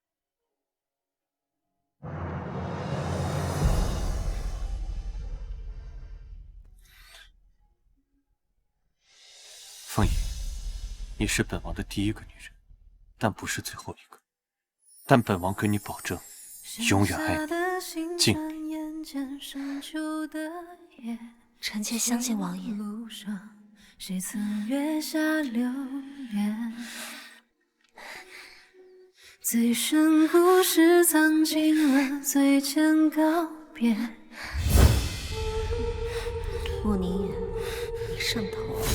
S5: 凤仪，你是本王的第一个女人，但不是最后一个。但本王给你保证，永远爱你，敬你。
S9: 臣妾相信王爷。
S2: 谁曾月下流连？最深故事藏进了嘴间告别。
S9: 慕宁远，你上头了。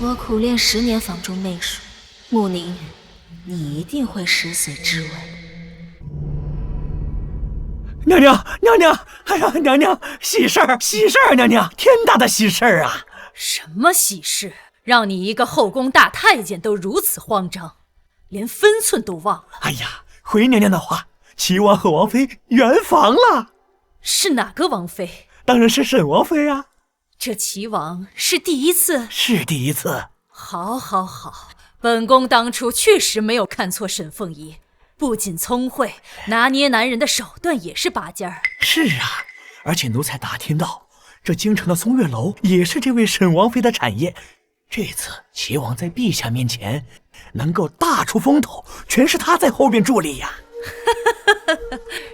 S9: 我苦练10年房中媚术，慕宁远，你一定会食髓知味。
S6: 娘娘，娘娘，哎呀，娘娘，喜事儿，喜事儿，娘娘，天大的喜事儿啊！
S3: 什么喜事？让你一个后宫大太监都如此慌张，连分寸都忘了。
S6: 哎呀，回娘娘的话，齐王和王妃圆房了。
S3: 是哪个王妃？
S6: 当然是沈王妃啊。
S3: 这齐王是第一次？
S6: 是第一次。
S3: 好，好，好，本宫当初确实没有看错沈凤仪，不仅聪慧，拿捏男人的手段也是拔尖儿。
S6: 是啊，而且奴才打听到，这京城的松月楼也是这位沈王妃的产业。这次齐王在陛下面前能够大出风头，全是他在后边助力呀。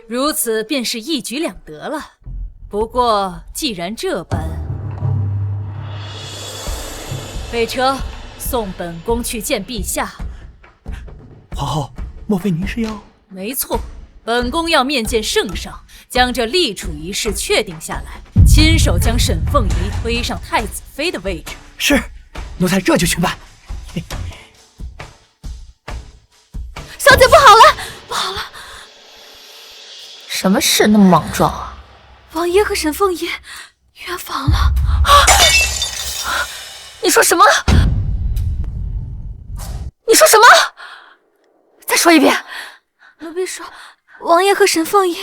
S3: 如此便是一举两得了。不过既然这般，备车，送本宫去见陛下。
S6: 皇后，莫非您是要？
S3: 没错，本宫要面见圣上，将这立储一事确定下来，亲手将沈凤仪推上太子妃的位置。
S6: 是，奴才这就去办。
S11: 小姐不好了，不好了！
S4: 什么事那么莽撞啊？
S11: 王爷和沈凤仪圆房了！
S4: 你说什么？你说什么？再说一遍。
S11: 奴婢说，王爷和沈凤仪……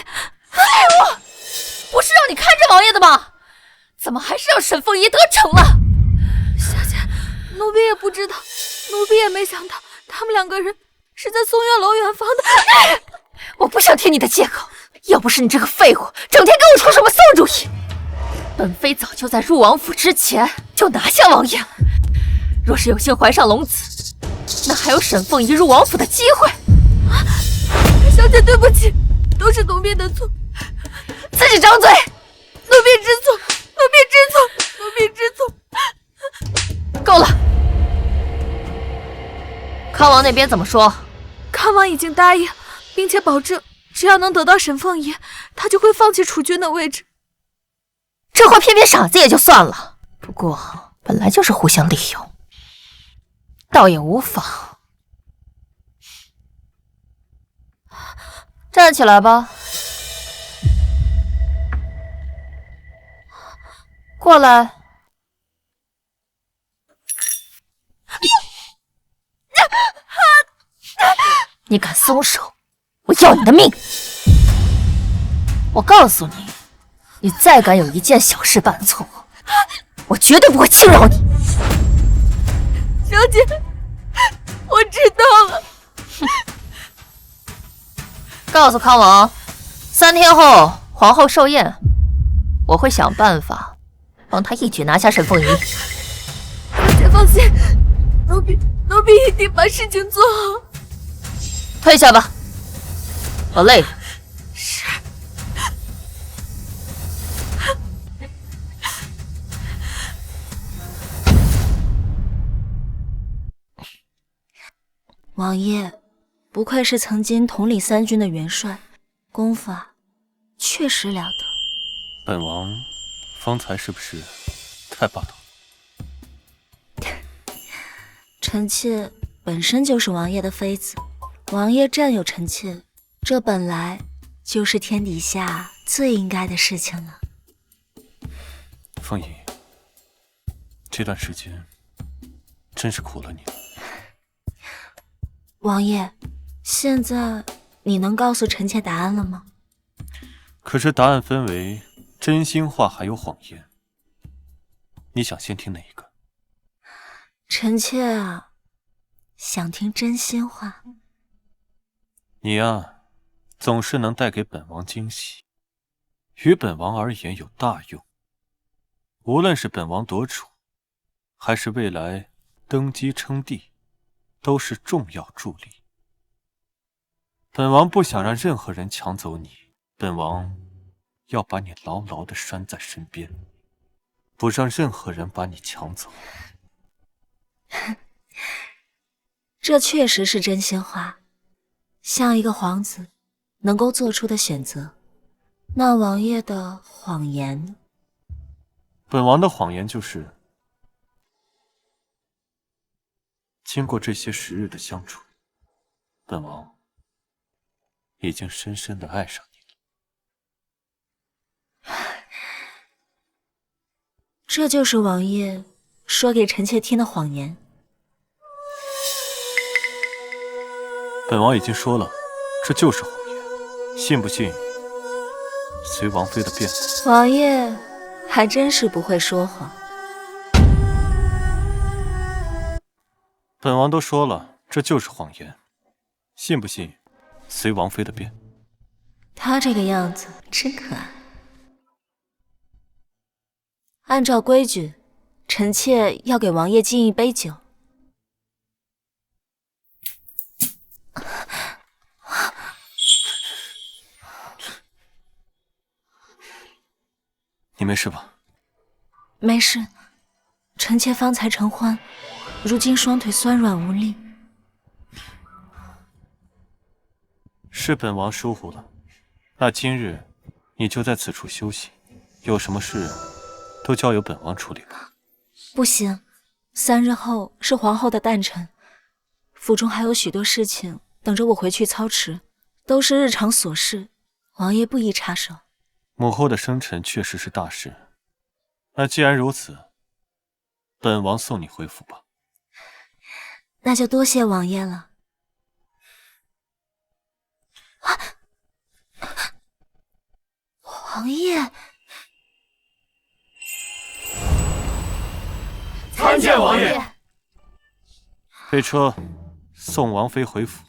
S4: 哎，我不是让你看着王爷的吗？怎么还是让沈凤仪得逞了？
S11: 小姐，奴婢也不知道，奴婢也没想到，他们2个人是在松月楼圆房的。
S4: 我不想听你的借口，要不是你这个废物，整天给我出什么馊主意，本妃早就在入王府之前就拿下王爷。若是有幸怀上龙子，那还有沈凤仪入王府的机会。
S11: 小姐，对不起，都是奴婢的错，
S4: 自己张嘴！
S11: 奴婢知错，奴婢知错，奴婢知错。
S4: 够了！康王那边怎么说？
S11: 康王已经答应，并且保证，只要能得到沈凤仪，他就会放弃储君的位置。
S4: 这话骗骗傻子也就算了，不过本来就是互相利用，倒也无妨。站起来吧，过来。你敢松手，我要你的命！我告诉你，你再敢有一件小事办错，我绝对不会轻饶你。
S11: 小姐，我知道了。
S4: 告诉康王，3天后皇后寿宴，我会想办法帮他一举拿下沈凤仪。
S11: 小姐放心，奴婢一定把事情做好。
S4: 退下吧，我累了。
S11: 是。
S9: 王爷，不愧是曾经统领3军的元帅，功夫啊，确实了得。
S5: 本王方才是不是太霸道了？
S9: 臣妾本身就是王爷的妃子，王爷占有臣妾，这本来就是天底下最应该的事情了。
S5: 凤仪，这段时间真是苦了你了。
S9: 王爷，现在你能告诉臣妾答案了吗？
S5: 可是答案分为真心话还有谎言，你想先听哪一个？
S9: 臣妾啊，想听真心话。
S5: 你呀，总是能带给本王惊喜，于本王而言有大用。无论是本王夺储，还是未来登基称帝，都是重要助力。本王不想让任何人抢走你，本王要把你牢牢地拴在身边，不让任何人把你抢走。
S9: 这确实是真心话，像一个皇子能够做出的选择。那王爷的谎言呢？
S5: 本王的谎言就是，经过这些时日的相处，本王已经深深地爱上你了。
S9: 这就是王爷说给臣妾听的谎言。
S5: 本王已经说了，这就是谎言，信不信随王妃的便。
S9: 王爷还真是不会说谎。
S5: 本王都说了，这就是谎言，信不信随王妃的便。
S9: 他这个样子真可爱。按照规矩，臣妾要给王爷敬一杯酒。
S5: 你没事吧？
S9: 没事，臣妾方才承欢，如今双腿酸软无力。
S5: 是本王疏忽了，那今日你就在此处休息，有什么事都交由本王处理吧。
S9: 不行，3日后是皇后的诞辰，府中还有许多事情等着我回去操持，都是日常琐事，王爷不宜插手。
S5: 母后的生辰确实是大事，那既然如此，本王送你回府吧。
S9: 那就多谢王爷了。王爷，
S7: 参见王爷。
S5: 备车，送王妃回府。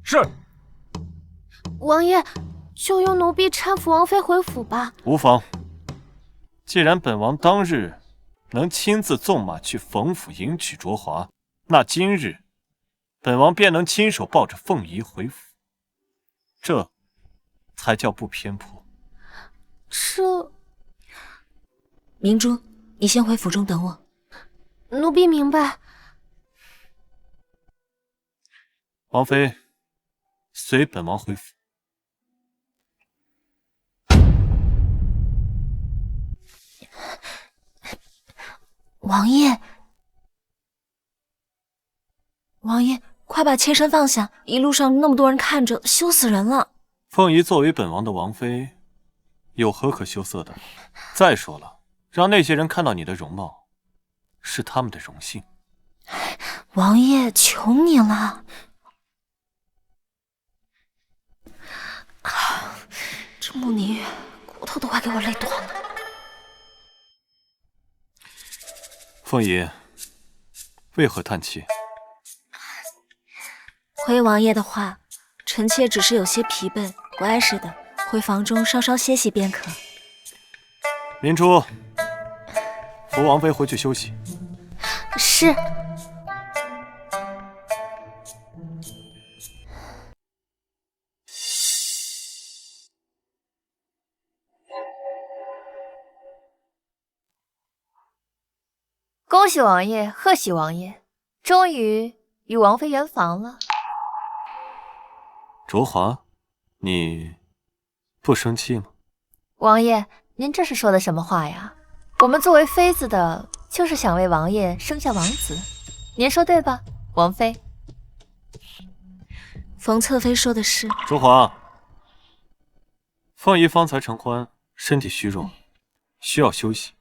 S7: 是。
S1: 王爷，就由奴婢搀扶王妃回府吧。
S5: 无妨。既然本王当日能亲自纵马去冯府迎娶卓华，那今日本王便能亲手抱着凤仪回府，这才叫不偏颇。
S1: 这……
S9: 明珠，你先回府中等我。
S1: 奴婢明白。
S5: 王妃，随本王回府。
S9: 王爷，王爷，快把妾身放下！一路上那么多人看着，羞死人了。
S5: 凤仪作为本王的王妃，有何可羞涩的？再说了，让那些人看到你的容貌，是他们的荣幸。
S9: 王爷，求你了！这木泥骨头都快给我累断了。
S5: 凤仪，为何叹气？
S9: 回王爷的话，臣妾只是有些疲惫，不碍事的，回房中稍稍歇息便可。
S5: 明珠，扶王妃回去休息。
S1: 是。
S4: 恭喜王爷，贺喜王爷，终于与王妃圆房了。
S5: 卓华，你不生气吗？
S4: 王爷，您这是说的什么话呀？我们作为妃子的，就是想为王爷生下王子，您说对吧，王妃？
S9: 冯侧妃说的是。
S5: 卓华，凤仪方才承欢，身体虚弱，需要休息。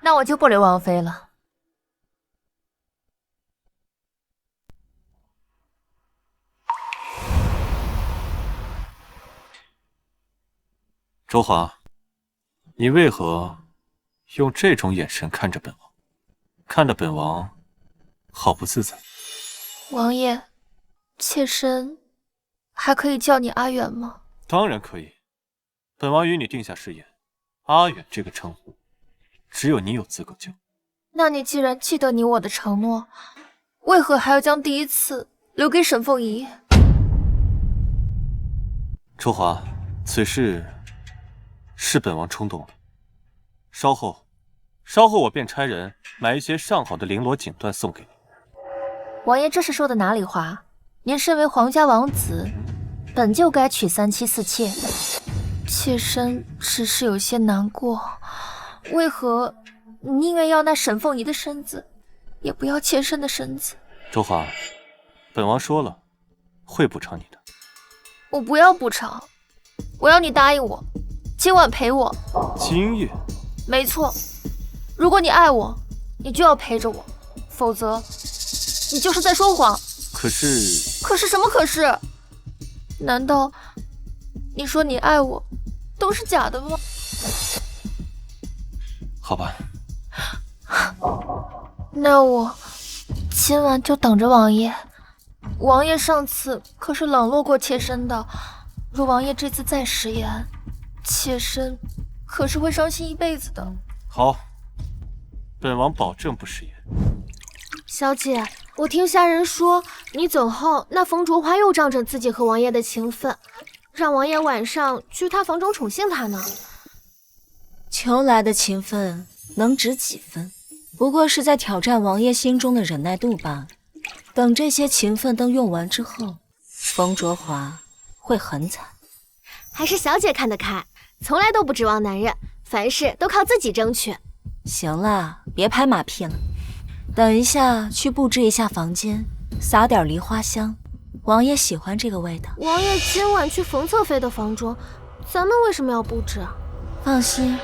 S4: 那我就不留王妃了。
S5: 卓华，你为何用这种眼神看着本王？看得本王好不自在。
S11: 王爷，妾身还可以叫你阿远吗？
S5: 当然可以。本王与你定下誓言，阿远这个称呼，只有你有资格叫。
S11: 那你既然记得你我的承诺，为何还要将第一次留给沈凤仪？
S5: 卓华，此事是本王冲动了。稍后我便差人买一些上好的绫罗锦缎送给你。
S4: 王爷这是说的哪里话？您身为皇家王子，本就该娶3妻4妾。
S11: 妾身只是有些难过，为何你宁愿要那沈凤仪的身子，也不要妾身的身子？
S5: 卓华，本王说了，会补偿你的。
S11: 我不要补偿，我要你答应我，今晚陪我。
S5: 今夜？
S11: 没错，如果你爱我，你就要陪着我，否则你就是在说谎。
S5: 可是
S11: 什么可是？难道你说你爱我都是假的吗？
S5: 好吧，
S11: 那我今晚就等着王爷。王爷上次可是冷落过妾身的，若王爷这次再食言，妾身可是会伤心一辈子的。
S5: 好，本王保证不食言。
S1: 小姐，我听下人说，你走后，那冯卓华又仗着自己和王爷的情分，让王爷晚上去他房中宠幸他呢。
S9: 求来的情分能值几分？不过是在挑战王爷心中的忍耐度罢了。等这些情分都用完之后，冯卓华会很惨。
S1: 还是小姐看得开，从来都不指望男人，凡事都靠自己争取。
S9: 行了，别拍马屁了。等一下去布置一下房间，撒点梨花香，王爷喜欢这个味道。
S1: 王爷今晚去冯侧妃的房中，咱们为什么要布置啊？
S9: 放心，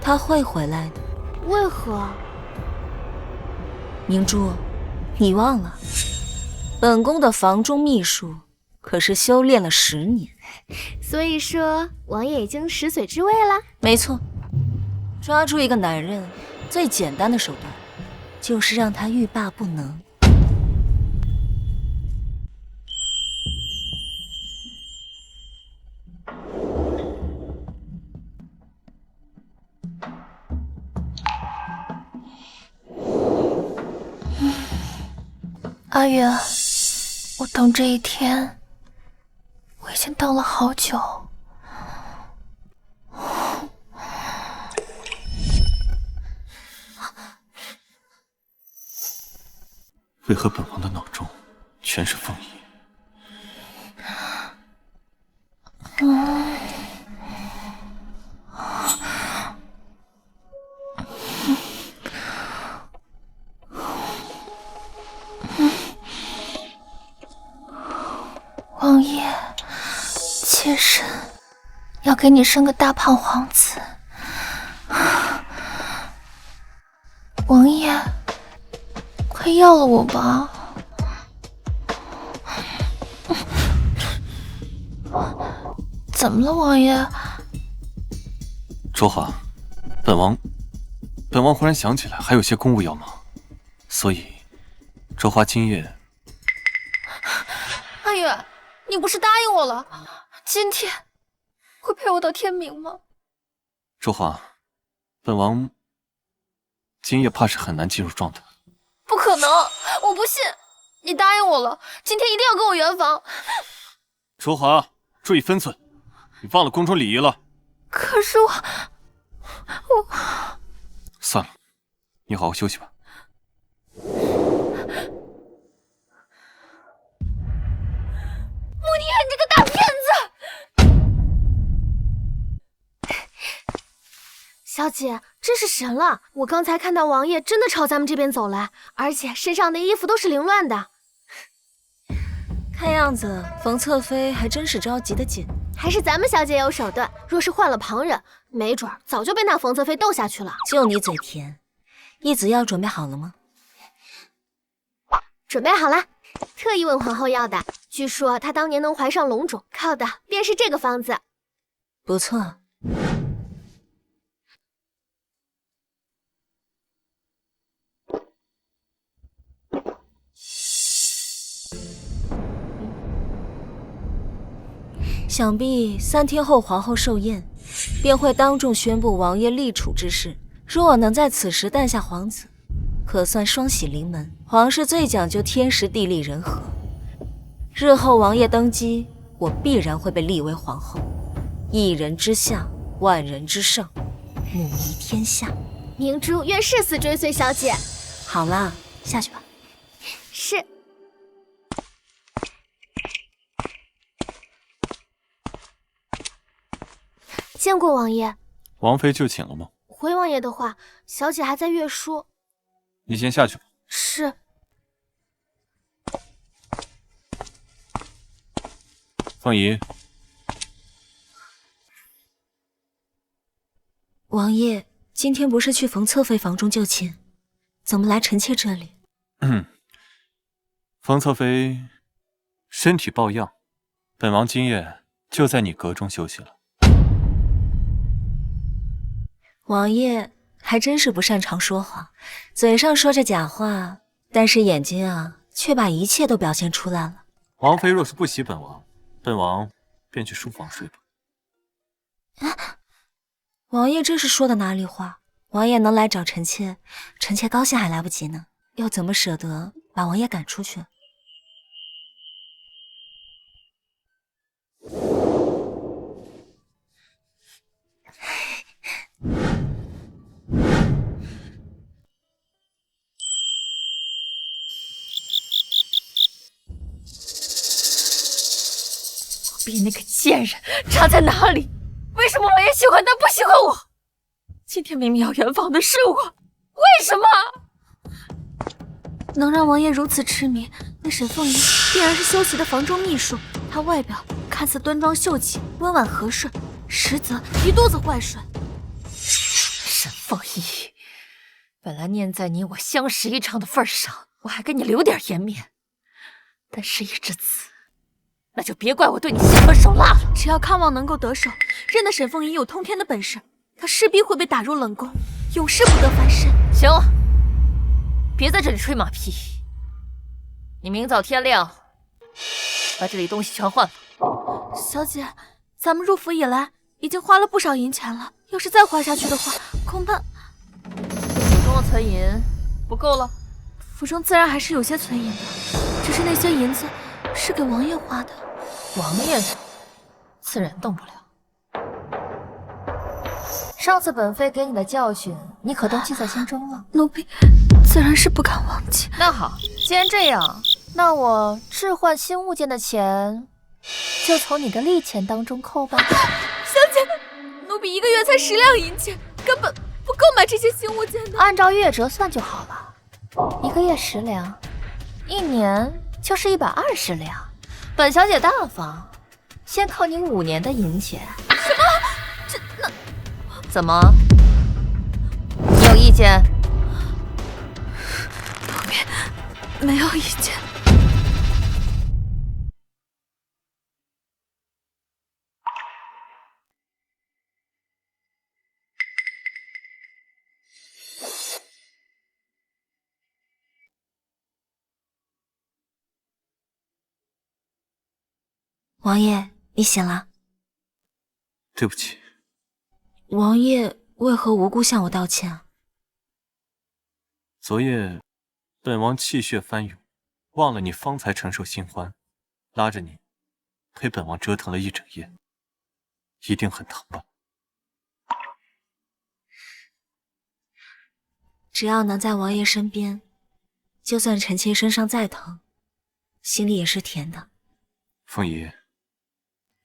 S9: 他会回来的。
S1: 为何？
S9: 明珠，你忘了，本宫的房中秘术可是修炼了10年。
S1: 所以说，王爷已经10岁之位了。
S9: 没错，抓住一个男人最简单的手段，就是让他欲罢不能。
S11: 阿远，我等这一天，我已经等了好久。
S5: 为何本王的脑中全是凤仪？
S11: 王爷，妾身要给你生个大胖皇子。王爷，快要了我吧。怎么了，王爷？
S5: 卓华，本王忽然想起来还有些公务要忙，所以卓华今夜。
S11: 阿远，你不是答应我了，今天会陪我到天明吗？
S5: 卓华，本王今夜怕是很难进入状态。
S11: 不可能，我不信！你答应我了，今天一定要跟我圆房。
S5: 卓华，注意分寸，你忘了宫中礼仪了。
S11: 可是我
S5: 算了，你好好休息吧。
S11: 穆宁，你这个大骗子！小姐真是神了！我刚才看到王爷真的朝咱们这边走来，而且身上的衣服都是凌乱的。
S9: 看样子冯侧妃还真是着急的紧。
S11: 还是咱们小姐有手段，若是换了旁人，没准早就被那冯侧妃斗下去了。
S9: 就你嘴甜，义子药准备好了吗？
S11: 准备好了，特意问皇后要的。据说她当年能怀上龙种，靠的便是这个方子。
S9: 不错。想必3天后皇后寿宴，便会当众宣布王爷立储之事。若我能在此时诞下皇子，可算双喜临门。皇室最讲究天时地利人和，日后王爷登基，我必然会被立为皇后，一人之下，万人之上，母仪天下。
S11: 明珠愿誓死追随小姐。
S9: 好了，下去吧。
S11: 是。见过王爷。
S5: 王妃就寝了吗？
S11: 回王爷的话，小姐还在阅书。
S5: 你先下去吧。
S11: 是。
S5: 凤仪。
S9: 王爷今天不是去冯侧妃房中就寝，怎么来臣妾这里？
S5: 冯侧妃身体抱恙，本王今夜就在你阁中休息了。
S9: 王爷还真是不擅长说谎，嘴上说着假话，但是眼睛啊，却把一切都表现出来了。
S5: 王妃若是不喜本王，本王便去书房睡吧。
S9: 王爷这是说的哪里话？王爷能来找臣妾，臣妾高兴还来不及呢，又怎么舍得把王爷赶出去？
S4: 比那个贱人差在哪里？为什么王爷喜欢他不喜欢我？今天明明要圆房的是我，为什么？
S11: 能让王爷如此痴迷，那沈凤仪必然是修齐的房中秘书。她外表看似端庄秀气、温婉和顺，实则一肚子坏水。
S4: 沈凤仪，本来念在你我相识一场的份上，我还给你留点颜面，但事已至此，那就别怪我对你心狠手辣了。
S11: 只要康王能够得手，认得沈凤仪有通天的本事，他势必会被打入冷宫，永世不得翻身。
S4: 行了，别在这里吹马屁。你明早天亮把这里东西全换了。
S11: 小姐，咱们入府以来已经花了不少银钱了，要是再花下去的话，恐怕
S4: 府中的存银不够了。
S11: 府中自然还是有些存银的，只是那些银子是给王爷花的。
S4: 王爷自然动不了。上次本妃给你的教训，你可都记在心中了？
S11: 奴婢自然是不敢忘记。
S4: 那好，既然这样，那我置换新物件的钱就从你的利钱当中扣吧。
S11: 小姐，奴婢1个月才10两银钱，根本不够买这些新物件的。
S4: 按照月折算就好了，1个月10两，1年就是120两。本小姐大方，先扣你5年的银钱。
S11: 什么？
S4: 怎么？你有意见？
S11: 奴婢没有意见。
S9: 王爷，你醒了。
S5: 对不起。
S9: 王爷为何无故向我道歉啊？
S5: 昨夜，本王气血翻涌，忘了你方才承受新欢，拉着你，陪本王折腾了一整夜，一定很疼吧？
S9: 只要能在王爷身边，就算臣妾身上再疼，心里也是甜的。
S5: 凤仪，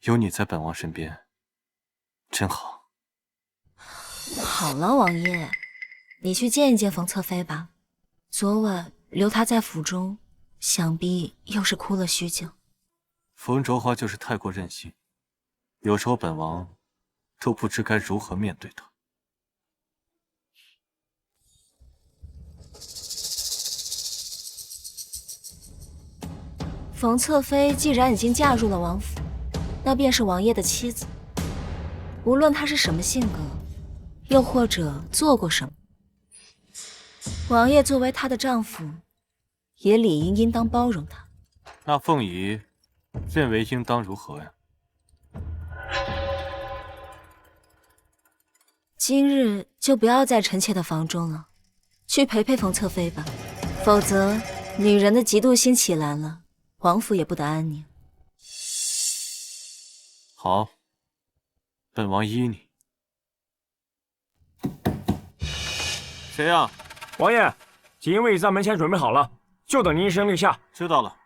S5: 有你在本王身边，真好。
S9: 好了，王爷，你去见一见冯侧妃吧。昨晚留她在府中，想必又是哭了许久。
S5: 冯卓华就是太过任性，有时候本王都不知该如何面对他。
S9: 冯侧妃既然已经嫁入了王府，那便是王爷的妻子。无论她是什么性格，又或者做过什么，王爷作为她的丈夫，也理应当包容她。
S5: 那凤仪认为应当如何呀？
S9: 今日就不要在臣妾的房中了，去陪陪冯侧妃吧，否则女人的嫉妒心起来了，王府也不得安宁。
S5: 好，本王依你。谁呀？
S7: 王爷，锦衣卫在门前准备好了，就等您一声令下。
S5: 知道了。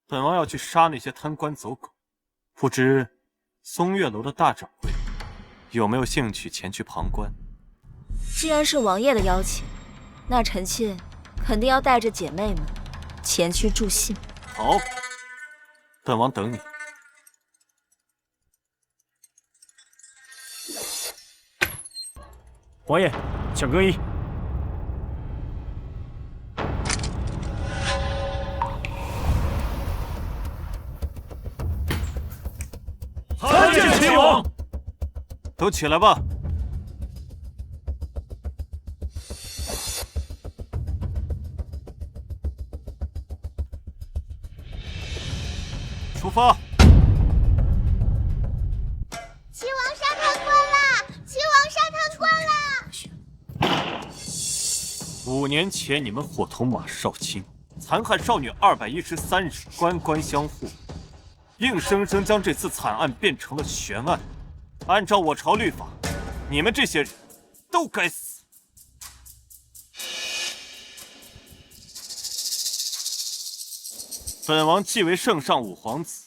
S5: 本王要去杀那些贪官走狗，不知松月楼的大掌柜有没有兴趣前去旁观？
S9: 既然是王爷的邀请，那臣妾肯定要带着姐妹们前去助兴。
S5: 好，本王等你。
S7: 王爷，请更衣。
S5: 参见齐王。都起来吧。出发。
S13: 齐王杀贪官啦！齐王杀贪官啦
S5: ！5年前，你们伙同马少卿残害少女213人，官官相护，硬生生将这次惨案变成了悬案。按照我朝律法，你们这些人都该死。本王既为圣上五皇子，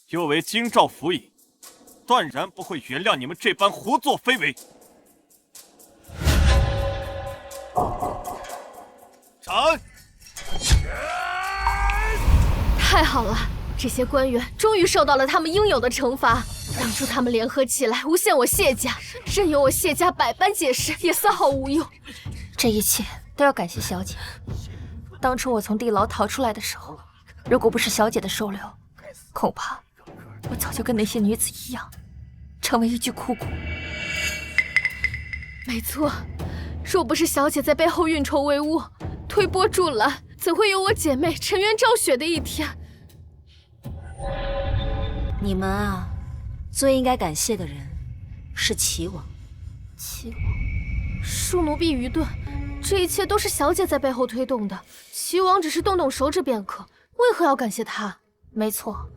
S5: 又为京兆府尹，断然不会原谅你们这般胡作非为。斩！
S1: 太好了，这些官员终于受到了他们应有的惩罚。当初他们联合起来诬陷我谢家，任由我谢家百般解释，也丝毫无用。
S4: 这一切都要感谢小姐。当初我从地牢逃出来的时候，如果不是小姐的收留，恐怕我早就跟那些女子一样，成为一具枯骨。
S1: 没错，若不是小姐在背后运筹帷幄，推波助澜，怎会有我姐妹沉冤昭雪的一天？
S9: 你们啊，最应该感谢的人是齐王。
S1: 齐王，恕奴婢愚钝，这一切都是小姐在背后推动的，齐王只是动动手指便可，为何要感谢他？
S4: 没错，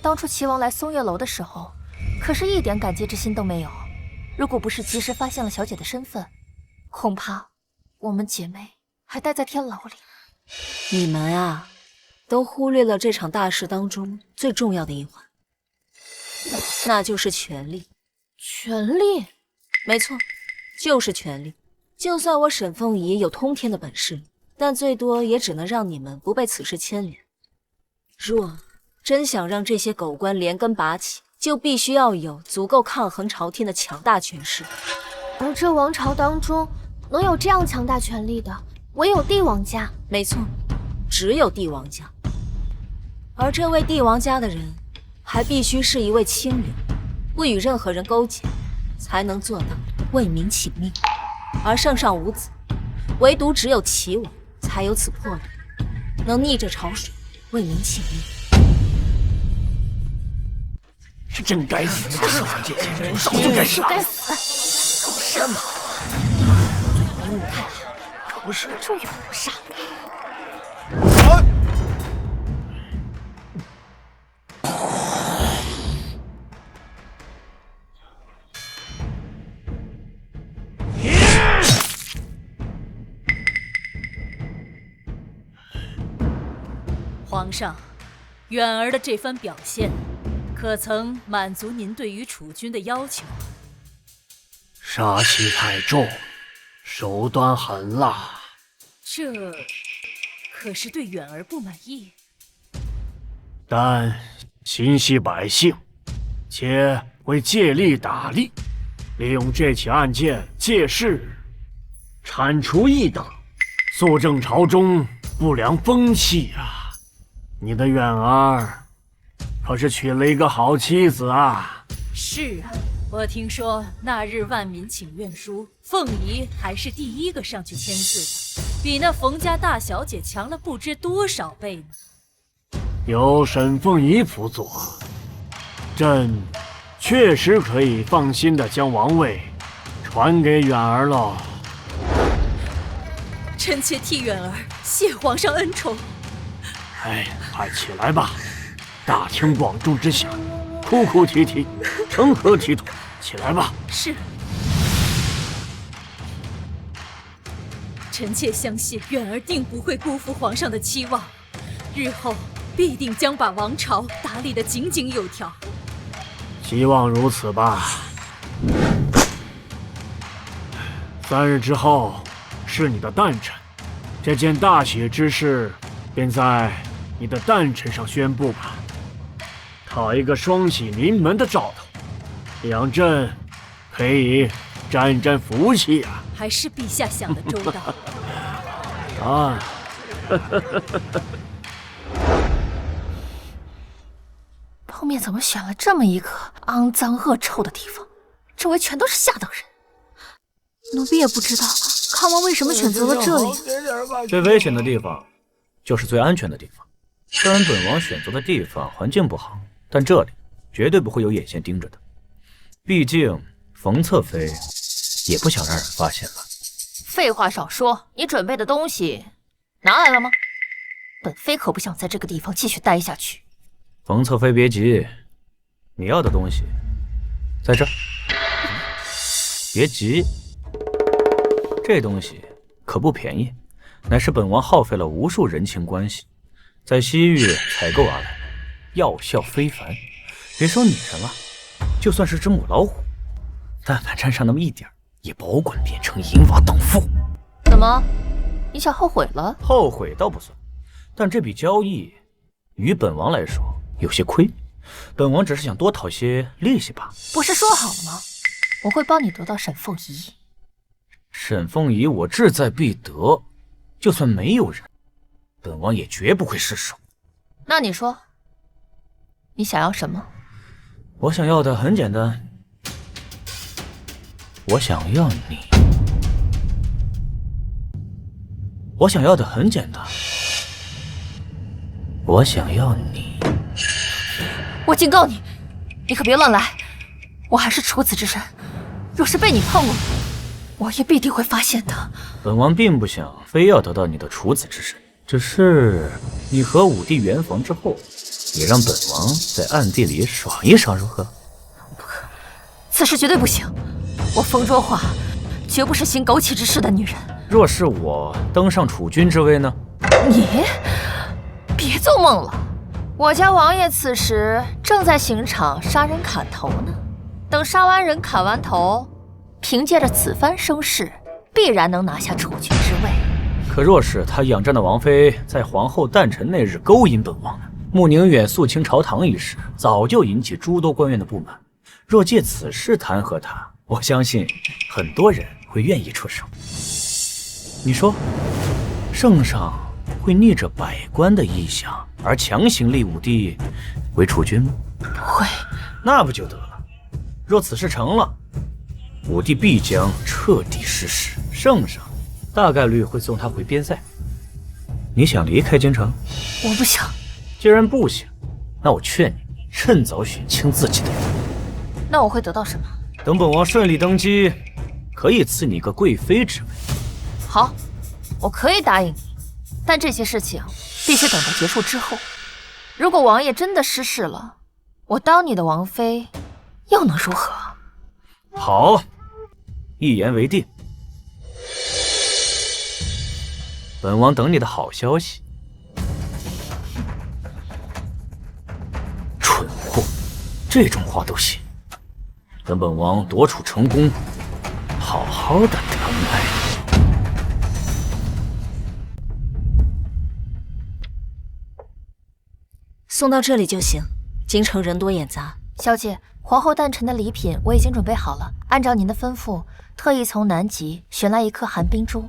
S4: 当初齐王来松月楼的时候，可是一点感激之心都没有。如果不是及时发现了小姐的身份，恐怕我们姐妹还待在天牢里。
S9: 你们啊，都忽略了这场大事当中最重要的一环，那就是权力。
S1: 权力？
S9: 没错，就是权力。就算我沈凤仪有通天的本事，但最多也只能让你们不被此事牵连。若真想让这些狗官连根拔起，就必须要有足够抗衡朝廷的强大权势。
S1: 而这王朝当中，能有这样强大权力的，唯有帝王家。
S9: 没错，只有帝王家。而这位帝王家的人，还必须是一位清流，不与任何人勾结，才能做到为民请命。而圣上无子，唯独只有齐王才有此魄力，能逆着潮水为民请命。
S7: 是真该死！这少姐姐人早就该杀了。
S1: 什么？最近你太好，可不是终于把我杀了。
S3: 皇上，远儿的这番表现，可曾满足您对于储君的要求？
S7: 杀气太重，手段狠辣。
S3: 这可是对远儿不满意？
S7: 但心系百姓，且会借力打力，利用这起案件借势铲除异党，肃正朝中不良风气啊！你的远儿可是娶了一个好妻子啊！
S3: 是啊，我听说那日万民请愿书，凤仪还是第一个上去签字的，比那冯家大小姐强了不知多少倍呢。
S7: 有沈凤仪辅佐，朕确实可以放心的将王位传给远儿了。
S3: 臣妾替远儿谢皇上恩宠。
S7: 哎，快起来吧！大庭广众之下，哭哭啼啼，成何体统？起来吧！
S3: 是。臣妾相信远儿定不会辜负皇上的期望，日后必定将把王朝打理得井井有条。
S7: 希望如此吧。3日之后是你的诞辰，这件大喜之事便在你的诞辰上宣布吧，讨一个双喜临门的兆头，让朕可以沾沾福气啊！
S3: 还是陛下想得周到。
S7: 啊！
S4: 后面怎么选了这么一个肮脏恶臭的地方？周围全都是下等人。
S11: 奴婢也不知道康王为什么选择了这里。
S6: 最危险的地方，就是最安全的地方。虽然本王选择的地方环境不好，但这里绝对不会有眼线盯着的。毕竟冯侧妃也不想让人发现了。
S4: 废话少说，你准备的东西拿来了吗？本妃可不想在这个地方继续待下去。
S6: 冯侧妃别急，你要的东西在这儿。别急，这东西可不便宜，乃是本王耗费了无数人情关系，在西域采购而来，药效非凡。别说女人了，就算是只母老虎，但凡沾上那么一点，也保管变成银瓦等富。
S4: 怎么，你想后悔了？
S6: 后悔倒不算，但这笔交易于本王来说有些亏，本王只是想多讨些利息吧。
S4: 不是说好了吗？我会帮你得到沈凤仪。
S6: 沈凤仪我志在必得，就算没有人，本王也绝不会失手。
S4: 那你说，你想要什么？
S6: 我想要的很简单，我想要你。我想要的很简单，我想要你。
S4: 我警告你，你可别乱来。我还是处子之身，若是被你碰了，我也必定会发现的。
S6: 本王并不想非要得到你的处子之身，只是你和武帝圆房之后，也让本王在暗地里爽一爽，如何？
S4: 此事绝对不行。我冯卓华绝不是行苟且之事的女人。
S6: 若是我登上储君之位呢？
S4: 你别做梦了！我家王爷此时正在刑场杀人砍头呢。等杀完人砍完头，凭借着此番声势，必然能拿下储君之位。
S6: 可若是他仰仗的王妃在皇后诞辰那日勾引本王呢？穆宁远肃清朝堂一事，早就引起诸多官员的不满。若借此事弹劾他，我相信很多人会愿意出手。你说，圣上会逆着百官的意向而强行立武帝为储君吗？
S4: 不会。
S6: 那不就得了。若此事成了，武帝必将彻底失势，圣上大概率会送他回边塞。你想离开京城？
S4: 我不想。
S6: 既然不想，那我劝你趁早选清自己的人。
S4: 那我会得到什么？
S6: 等本王顺利登基，可以赐你一个贵妃之位。
S4: 好，我可以答应你，但这些事情必须等到结束之后。如果王爷真的失势了，我当你的王妃又能如何？
S6: 好，一言为定。本王等你的好消息。这种话都信？等本王夺储成功，好好的疼爱你。
S9: 送到这里就行。京城人多眼杂，
S4: 小姐，皇后诞辰的礼品我已经准备好了，按照您的吩咐，特意从南极选来一颗寒冰珠，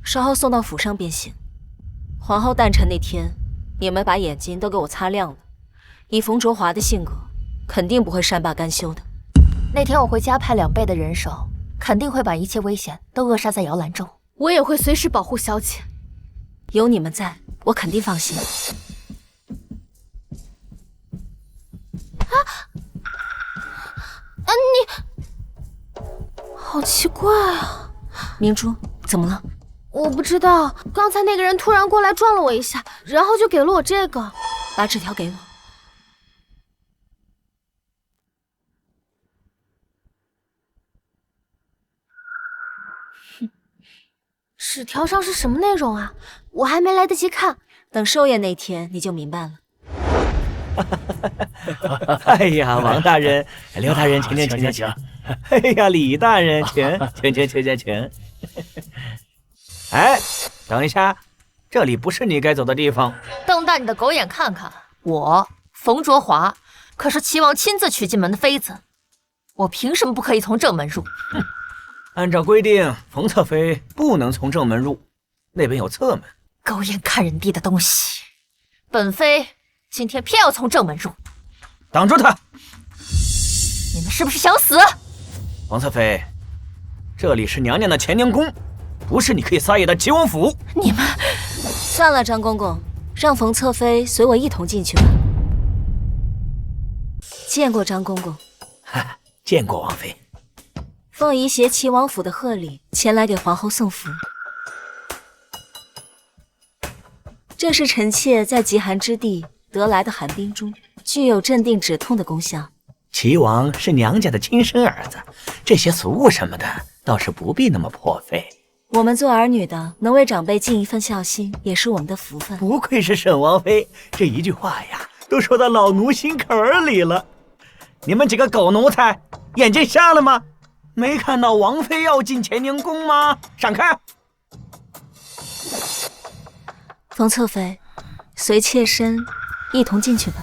S9: 稍后送到府上便行。皇后诞辰那天，你们把眼睛都给我擦亮了。以冯卓华的性格，肯定不会善罢甘休的。
S4: 那天我会加派2倍的人手，肯定会把一切危险都扼杀在摇篮中。
S1: 我也会随时保护小姐。
S9: 有你们在，我肯定放心。
S11: 你好奇怪啊！
S9: 明珠，怎么了？
S11: 我不知道，刚才那个人突然过来撞了我一下，然后就给了我这个。
S9: 把纸条给我。
S11: 纸条上是什么内容啊？我还没来得及看。
S9: 等寿宴那天你就明白了。
S6: 哎呀，王大人、刘大人，请。哎呀，李大人，请。哎，等一下，这里不是你该走的地方。
S4: 瞪大你的狗眼看看，我冯卓华可是齐王亲自娶进门的妃子，我凭什么不可以从正门入？
S6: 按照规定，冯侧妃不能从正门入，那边有侧门。
S4: 狗眼看人低的东西，本妃今天偏要从正门入。
S6: 挡住他！
S4: 你们是不是想死？
S6: 王侧妃，这里是娘娘的乾娘宫，不是你可以撒野的齐王府。
S4: 你们
S9: 算了，张公公，让冯侧妃随我一同进去吧。见过张公公。
S6: 见过王妃。
S9: 凤仪携齐王府的贺礼前来给皇后送福。这是臣妾在极寒之地得来的寒冰珠，具有镇定止痛的功效。
S6: 齐王是娘家的亲生儿子，这些俗物什么的倒是不必那么破费。
S9: 我们做儿女的能为长辈尽一份孝心，也是我们的福分。
S6: 不愧是沈王妃，这一句话呀，都说到老奴心坎儿里了。你们几个狗奴才，眼睛瞎了吗？没看到王妃要进乾娘宫吗？闪开！
S9: 冯侧妃，随妾身一同进去吧。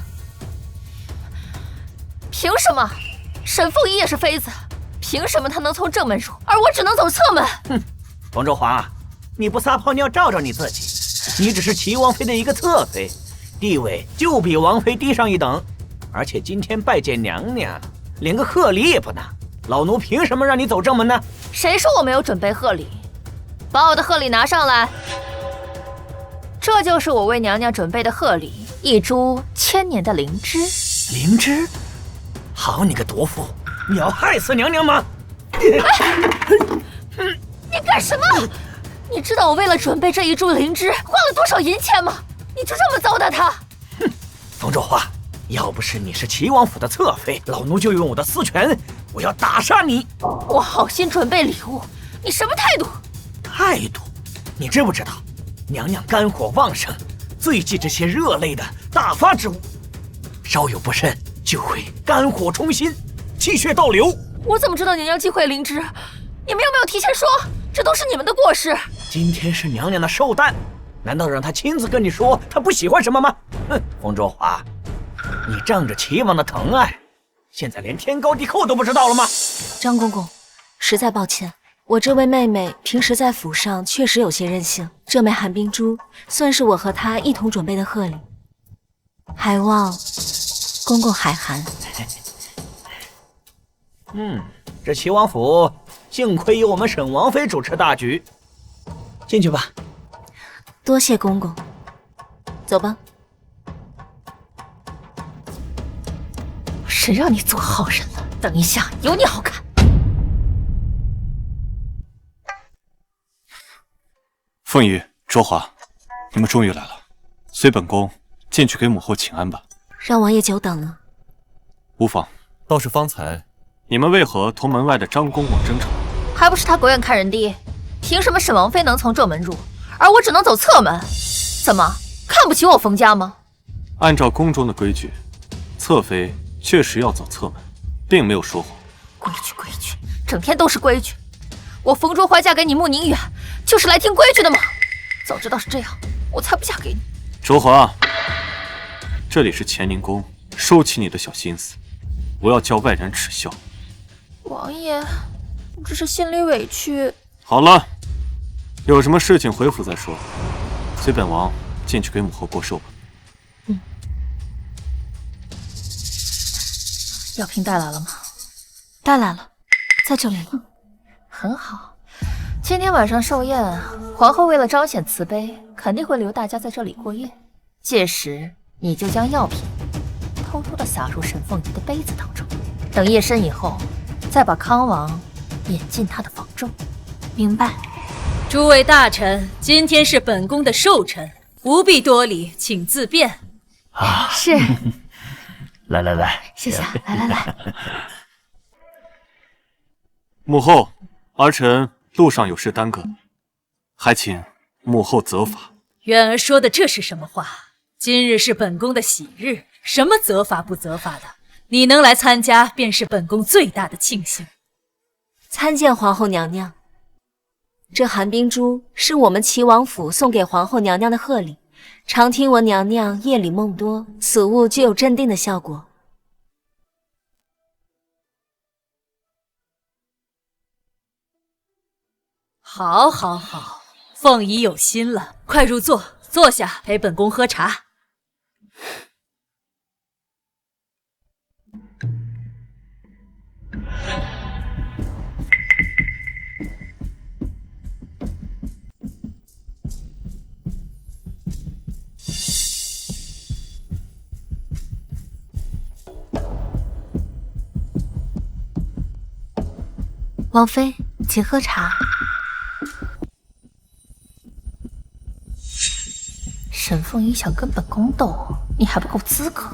S4: 凭什么？沈凤仪也是妃子，凭什么她能从正门入，而我只能走侧门？
S6: 哼，冯卓华，你不撒泡尿照照你自己，你只是齐王妃的一个侧妃，地位就比王妃低上一等，而且今天拜见娘娘，连个贺礼也不拿。老奴凭什么让你走正门呢？
S4: 谁说我没有准备贺礼？把我的贺礼拿上来。这就是我为娘娘准备的贺礼，一株1000年的灵芝。
S6: 灵芝？好你个毒妇，你要害死娘娘吗？
S4: 你干什么？你知道我为了准备这一株灵芝花了多少银钱吗？你就这么糟蹋它？
S6: 哼，冯卓华，要不是你是齐王府的侧妃，老奴就用我的私权，我要打杀你！
S4: 我好心准备礼物，你什么态度？
S6: 态度？你知不知道，娘娘肝火旺盛，最忌这些热类的大发之物，稍有不慎就会肝火冲心，气血倒流。
S4: 我怎么知道娘娘忌讳灵芝？你们有没有提前说？这都是你们的过失。
S6: 今天是娘娘的寿诞，难道让她亲自跟你说她不喜欢什么吗？哼，冯卓华，你仗着齐王的疼爱，现在连天高地厚都不知道了吗？
S9: 张公公，实在抱歉，我这位妹妹平时在府上确实有些任性，这枚寒冰珠算是我和她一同准备的贺礼，还望公公海涵。
S6: 这齐王府幸亏有我们沈王妃主持大局，进去吧。
S9: 多谢公公，走吧。
S4: 谁让你做好人了？等一下，有你好看。
S5: 凤仪、卓华，你们终于来了，随本宫进去给母后请安吧。
S9: 让王爷久等了。
S5: 无妨。
S12: 倒是方才，
S5: 你们为何同门外的张公公争吵？
S4: 还不是他狗眼看人低？凭什么沈王妃能从正门入，而我只能走侧门？怎么看不起我冯家吗？
S5: 按照宫中的规矩，侧妃确实要走侧门，并没有说谎。
S4: 规矩规矩，整天都是规矩。我冯卓华嫁给你穆宁远，就是来听规矩的嘛。早知道是这样，我才不嫁给你。
S5: 卓华，这里是乾宁宫，收起你的小心思，不要叫外人耻笑。
S4: 王爷，我只是心里委屈。
S5: 好了，有什么事情回府再说。随本王进去给母后过寿吧。
S4: 药瓶带来了吗？
S11: 带来了，在这里呢。
S4: 很好，今天晚上寿宴，皇后为了彰显慈悲，肯定会留大家在这里过夜。届时，你就将药品偷偷的洒入沈凤仪的杯子当中，等夜深以后，再把康王引进他的房中。
S11: 明白。
S3: 诸位大臣，今天是本宫的寿辰，不必多礼，请自便。
S11: 是。
S8: 来来来，
S11: 谢谢，来。
S5: 母后，儿臣路上有事耽搁，还请母后责罚。
S3: 远儿说的这是什么话？今日是本宫的喜日，什么责罚不责罚的？你能来参加，便是本宫最大的庆幸。
S9: 参见皇后娘娘。这寒冰珠是我们齐王府送给皇后娘娘的贺礼，常听闻娘娘夜里梦多，此物具有镇定的效果。
S3: 好，凤仪有心了，快入座，坐下陪本宫喝茶。
S11: 王妃，请喝茶。
S4: 沈凤仪想跟本宫斗，你还不够资格。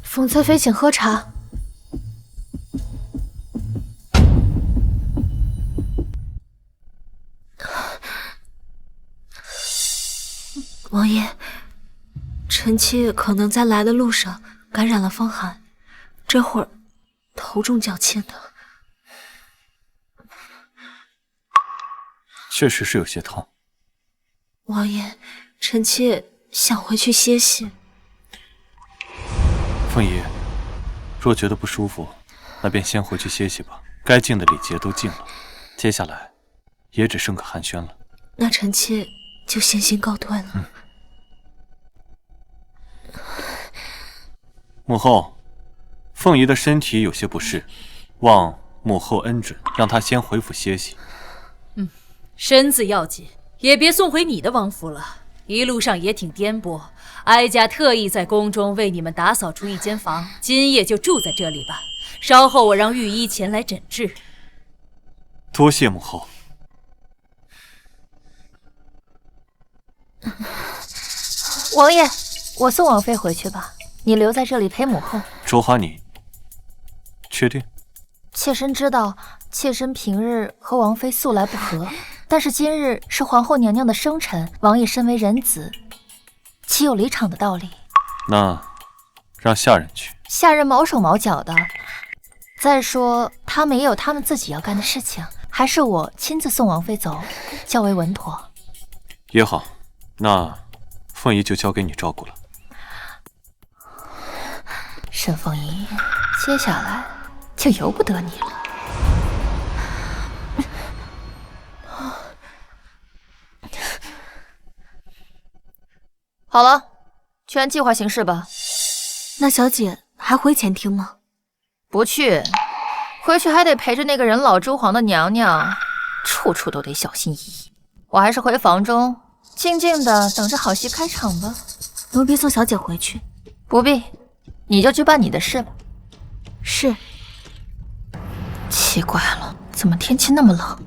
S1: 冯侧妃，请喝茶。
S9: 王爷，臣妾可能在来的路上感染了风寒，这会儿头重脚轻的。
S5: 确实是有些痛。
S9: 王爷，臣妾想回去歇息。
S5: 凤仪，若觉得不舒服，那便先回去歇息吧。该敬的礼节都敬了，接下来也只剩个寒暄了。
S9: 那臣妾就先行告退了。
S5: 母后，凤仪的身体有些不适，望母后恩准，让她先回府歇息。
S3: 身子要紧，也别送回你的王府了。一路上也挺颠簸，哀家特意在宫中为你们打扫出一间房，今夜就住在这里吧。稍后我让御医前来诊治。
S5: 多谢母后。
S4: 王爷，我送王妃回去吧，你留在这里陪母后。
S5: 卓华，你确定？
S4: 妾身知道，妾身平日和王妃素来不和，但是今日是皇后娘娘的生辰，王爷身为人子，岂有离场的道理？
S5: 那让下人去。
S4: 下人毛手毛脚的。再说，他们也有他们自己要干的事情，还是我亲自送王妃走，较为稳妥。
S5: 也好，那凤仪就交给你照顾了。
S4: 沈凤仪，接下来就由不得你了。好了，去按计划行事吧。
S11: 那小姐还回前厅吗？
S4: 不去，回去还得陪着那个人老珠黄的娘娘，处处都得小心翼翼。我还是回房中，静静的等着好戏开场吧。
S11: 奴婢送小姐回去。
S4: 不必，你就去办你的事吧。
S11: 是。
S4: 奇怪了，怎么天气那么冷，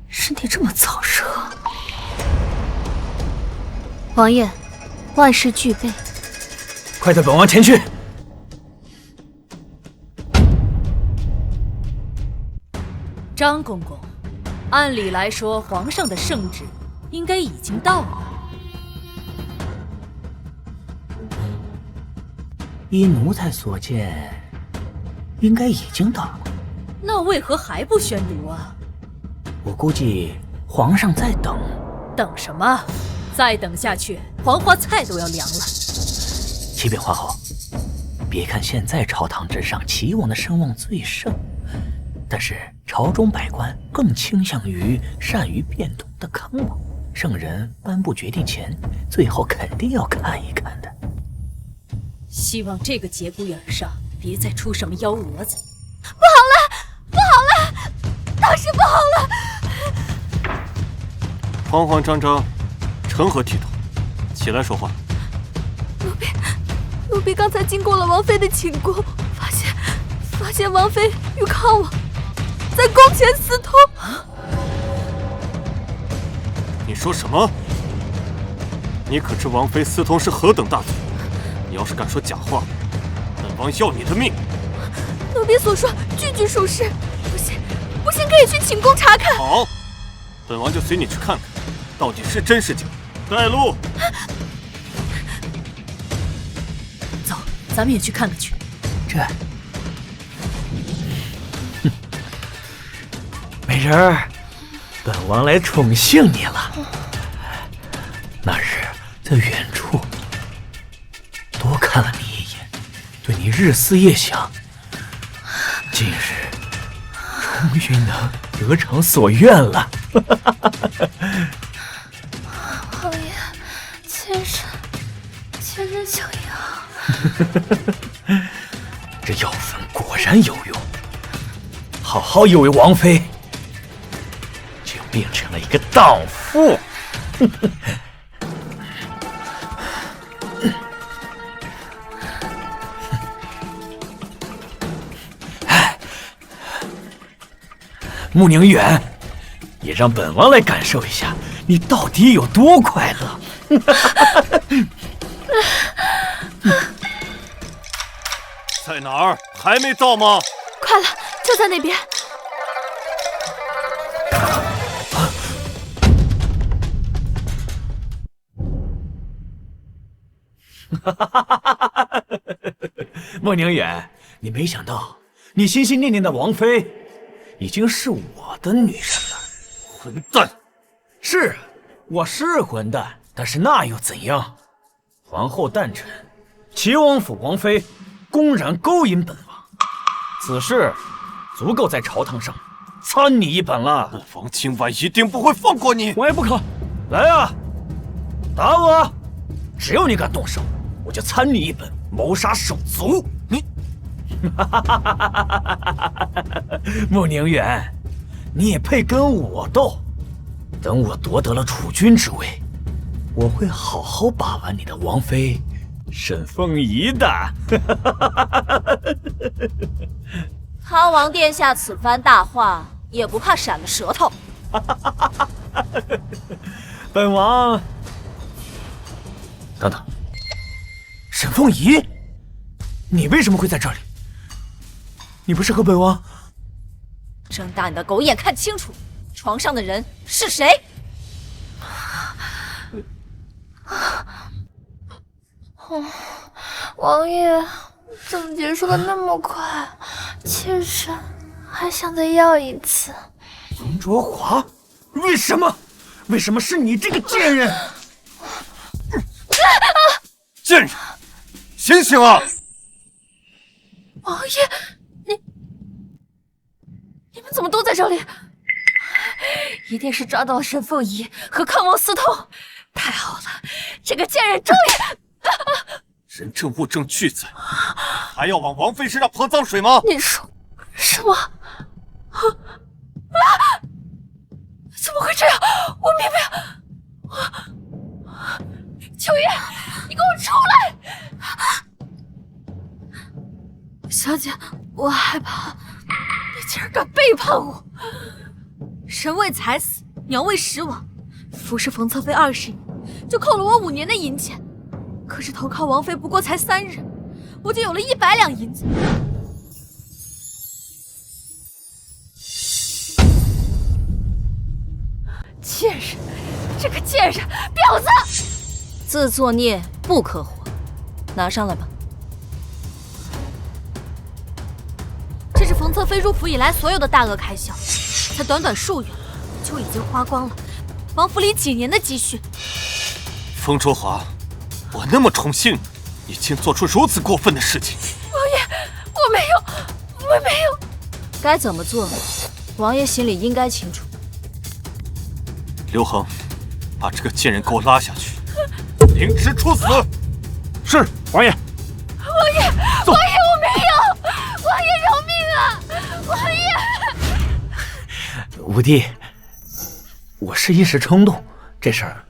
S4: 身体这么燥热？
S11: 王爷，万事俱备，
S6: 快带本王前去。
S3: 张公公，按理来说，皇上的圣旨应该已经到了。
S8: 依奴才所见，应该已经到了。
S3: 那为何还不宣读啊？
S8: 我估计皇上在等。
S3: 等什么？再等下去，黄花菜都要凉了。
S8: 启禀皇后，别看现在朝堂之上齐王的声望最盛，但是朝中百官更倾向于善于变通的康王。圣人颁布决定前，最后肯定要看一看的。
S3: 希望这个节骨眼上别再出什么幺蛾子。
S11: 不好了，不好了，大事不好了！
S5: 慌慌张张，成何体统？起来说话。
S11: 奴婢刚才经过了王妃的寝宫，发现王妃与康王在宫前私通。
S5: 你说什么？你可知王妃私通是何等大罪？你要是敢说假话，本王要你的命！
S11: 奴婢所说句句属实，不信可以去寝宫查看。
S5: 好，本王就随你去看看，到底是真是假。带路。
S3: 走，咱们也去看看去。
S8: 这，美人儿，本王来宠幸你了。那日在远处多看了你一眼，对你日思夜想。今日终于能得偿所愿了。
S2: 王爷，妾身想要。
S8: 这药粉果然有用，好好有位王妃，就变成了一个荡妇。穆宁远，也让本王来感受一下你到底有多快乐。
S5: 在哪儿？还没到吗？
S11: 快了，就在那边。
S8: 穆宁远，你没想到，你心心念念的王妃，已经是我的女人了。
S5: 混蛋！
S8: 是，我是混蛋，但是那又怎样？皇后诞辰，齐王府王妃公然勾引本王，此事足够在朝堂上参你一本了。
S5: 本王今晚一定不会放过你。
S8: 我也不可。来啊，打我！只要你敢动手，我就参你一本谋杀手足。你，穆宁远，你也配跟我斗？等我夺得了储君之位，我会好好把玩你的王妃沈凤仪的。
S4: 康王殿下此番大话，也不怕闪了舌头。
S8: 本王，等等，沈凤仪，你为什么会在这里？你不是和本王？
S4: 睁大你的狗眼看清楚，床上的人是谁？
S2: 王爷，怎么结束的那么快？妾身还想再要一次。
S8: 冯卓华，为什么？为什么是你这个贱人？
S5: 贱人，醒醒啊！
S2: 王爷，你们怎么都在这里？一定是抓到了沈凤仪和康王私通。太好了，这个贱人终于……
S5: 人证物证俱在，还要往王妃身上泼脏水吗？
S2: 你说什么？怎么会这样？我明明……秋月，你给我出来！小姐，我害怕，你竟然敢背叛我！
S11: 神位才死，娘位实亡，服侍冯侧妃20年，就扣了我5年的银钱。可是投靠王妃不过才3日，我就有了100两银子。
S2: 贱人，这个贱人，婊子！
S4: 自作孽不可活，拿上来吧。
S11: 冯侧妃入府以来所有的大额开销，才短短数月就已经花光了王府里几年的积蓄。
S5: 风卓华，我那么宠幸你，竟做出如此过分的事情！
S11: 王爷，我没有。
S9: 该怎么做，王爷心里应该清楚。
S5: 刘恒，把这个贱人给我拉下去，凌迟处死。
S7: 是，王爷。
S11: 王爷，我没有！王爷饶命啊！王爷，
S8: 五弟，我是一时冲动，这事儿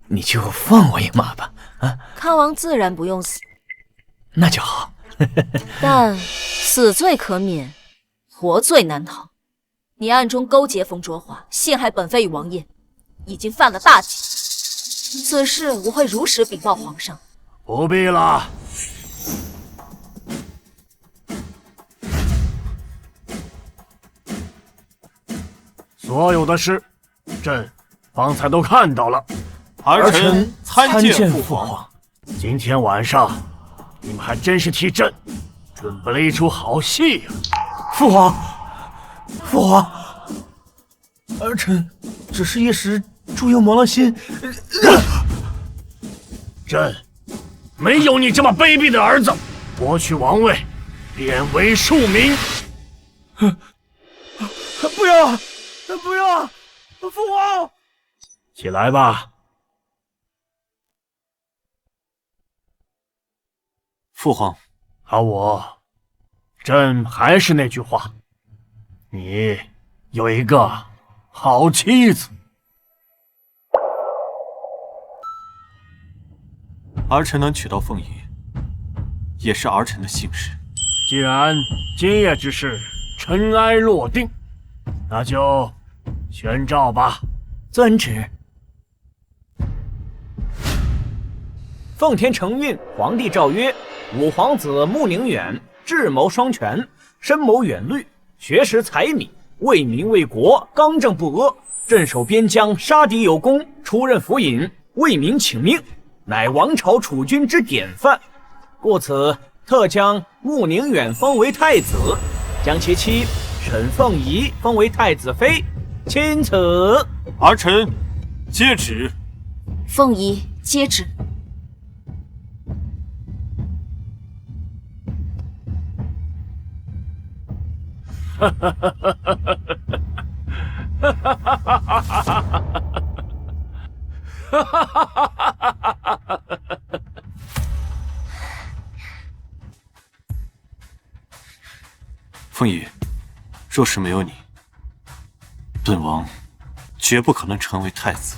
S8: 你就放我一马吧。啊，
S9: 康王自然不用死，
S8: 那就好。
S9: 但死罪可免，活罪难逃。你暗中勾结冯卓华，陷害本妃与王爷，已经犯了大忌。此事我会如实禀报皇上。
S7: 不必了。所有的事，朕方才都看到了。
S5: 儿臣参见父
S7: 皇。今天晚上，你们还真是替朕准备了一出好戏呀！
S8: 父皇，儿臣只是一时猪油蒙了心。
S7: 朕没有你这么卑鄙的儿子，夺取王位，贬为庶民。
S8: 不要，父皇，
S7: 起来吧。
S5: 父皇，
S7: 朕还是那句话，你有一个好妻子。
S5: 儿臣能娶到凤仪，也是儿臣的幸事。
S7: 既然今夜之事尘埃落定，那就宣诏吧。
S8: 遵旨。
S6: 奉天承运，皇帝诏曰：五皇子穆宁远智谋双全，深谋远虑，学识才敏，为民为国，刚正不阿，镇守边疆，杀敌有功，出任府尹，为民请命，乃王朝储君之典范。故此特将穆宁远封为太子，将其妻沈凤仪封为太子妃。钦此。
S5: 儿臣接旨。
S9: 凤仪接旨。
S5: 凤仪，若是没有你，本王绝不可能成为太子。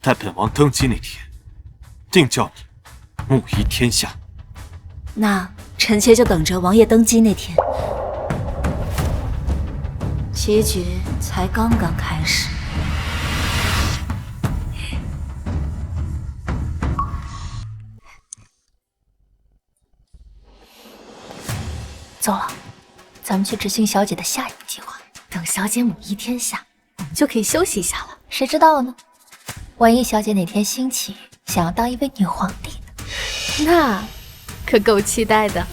S5: 待本王登基那天，定叫你母仪天下。
S9: 那臣妾就等着王爷登基那天。棋局才刚刚开始。
S4: 走了，咱们去执行小姐的下一步计划。
S1: 等小姐母仪天下，我们就可以休息一下了。
S4: 谁知道呢？万一小姐哪天兴起想要当一位女皇帝呢？
S1: 那可够期待的。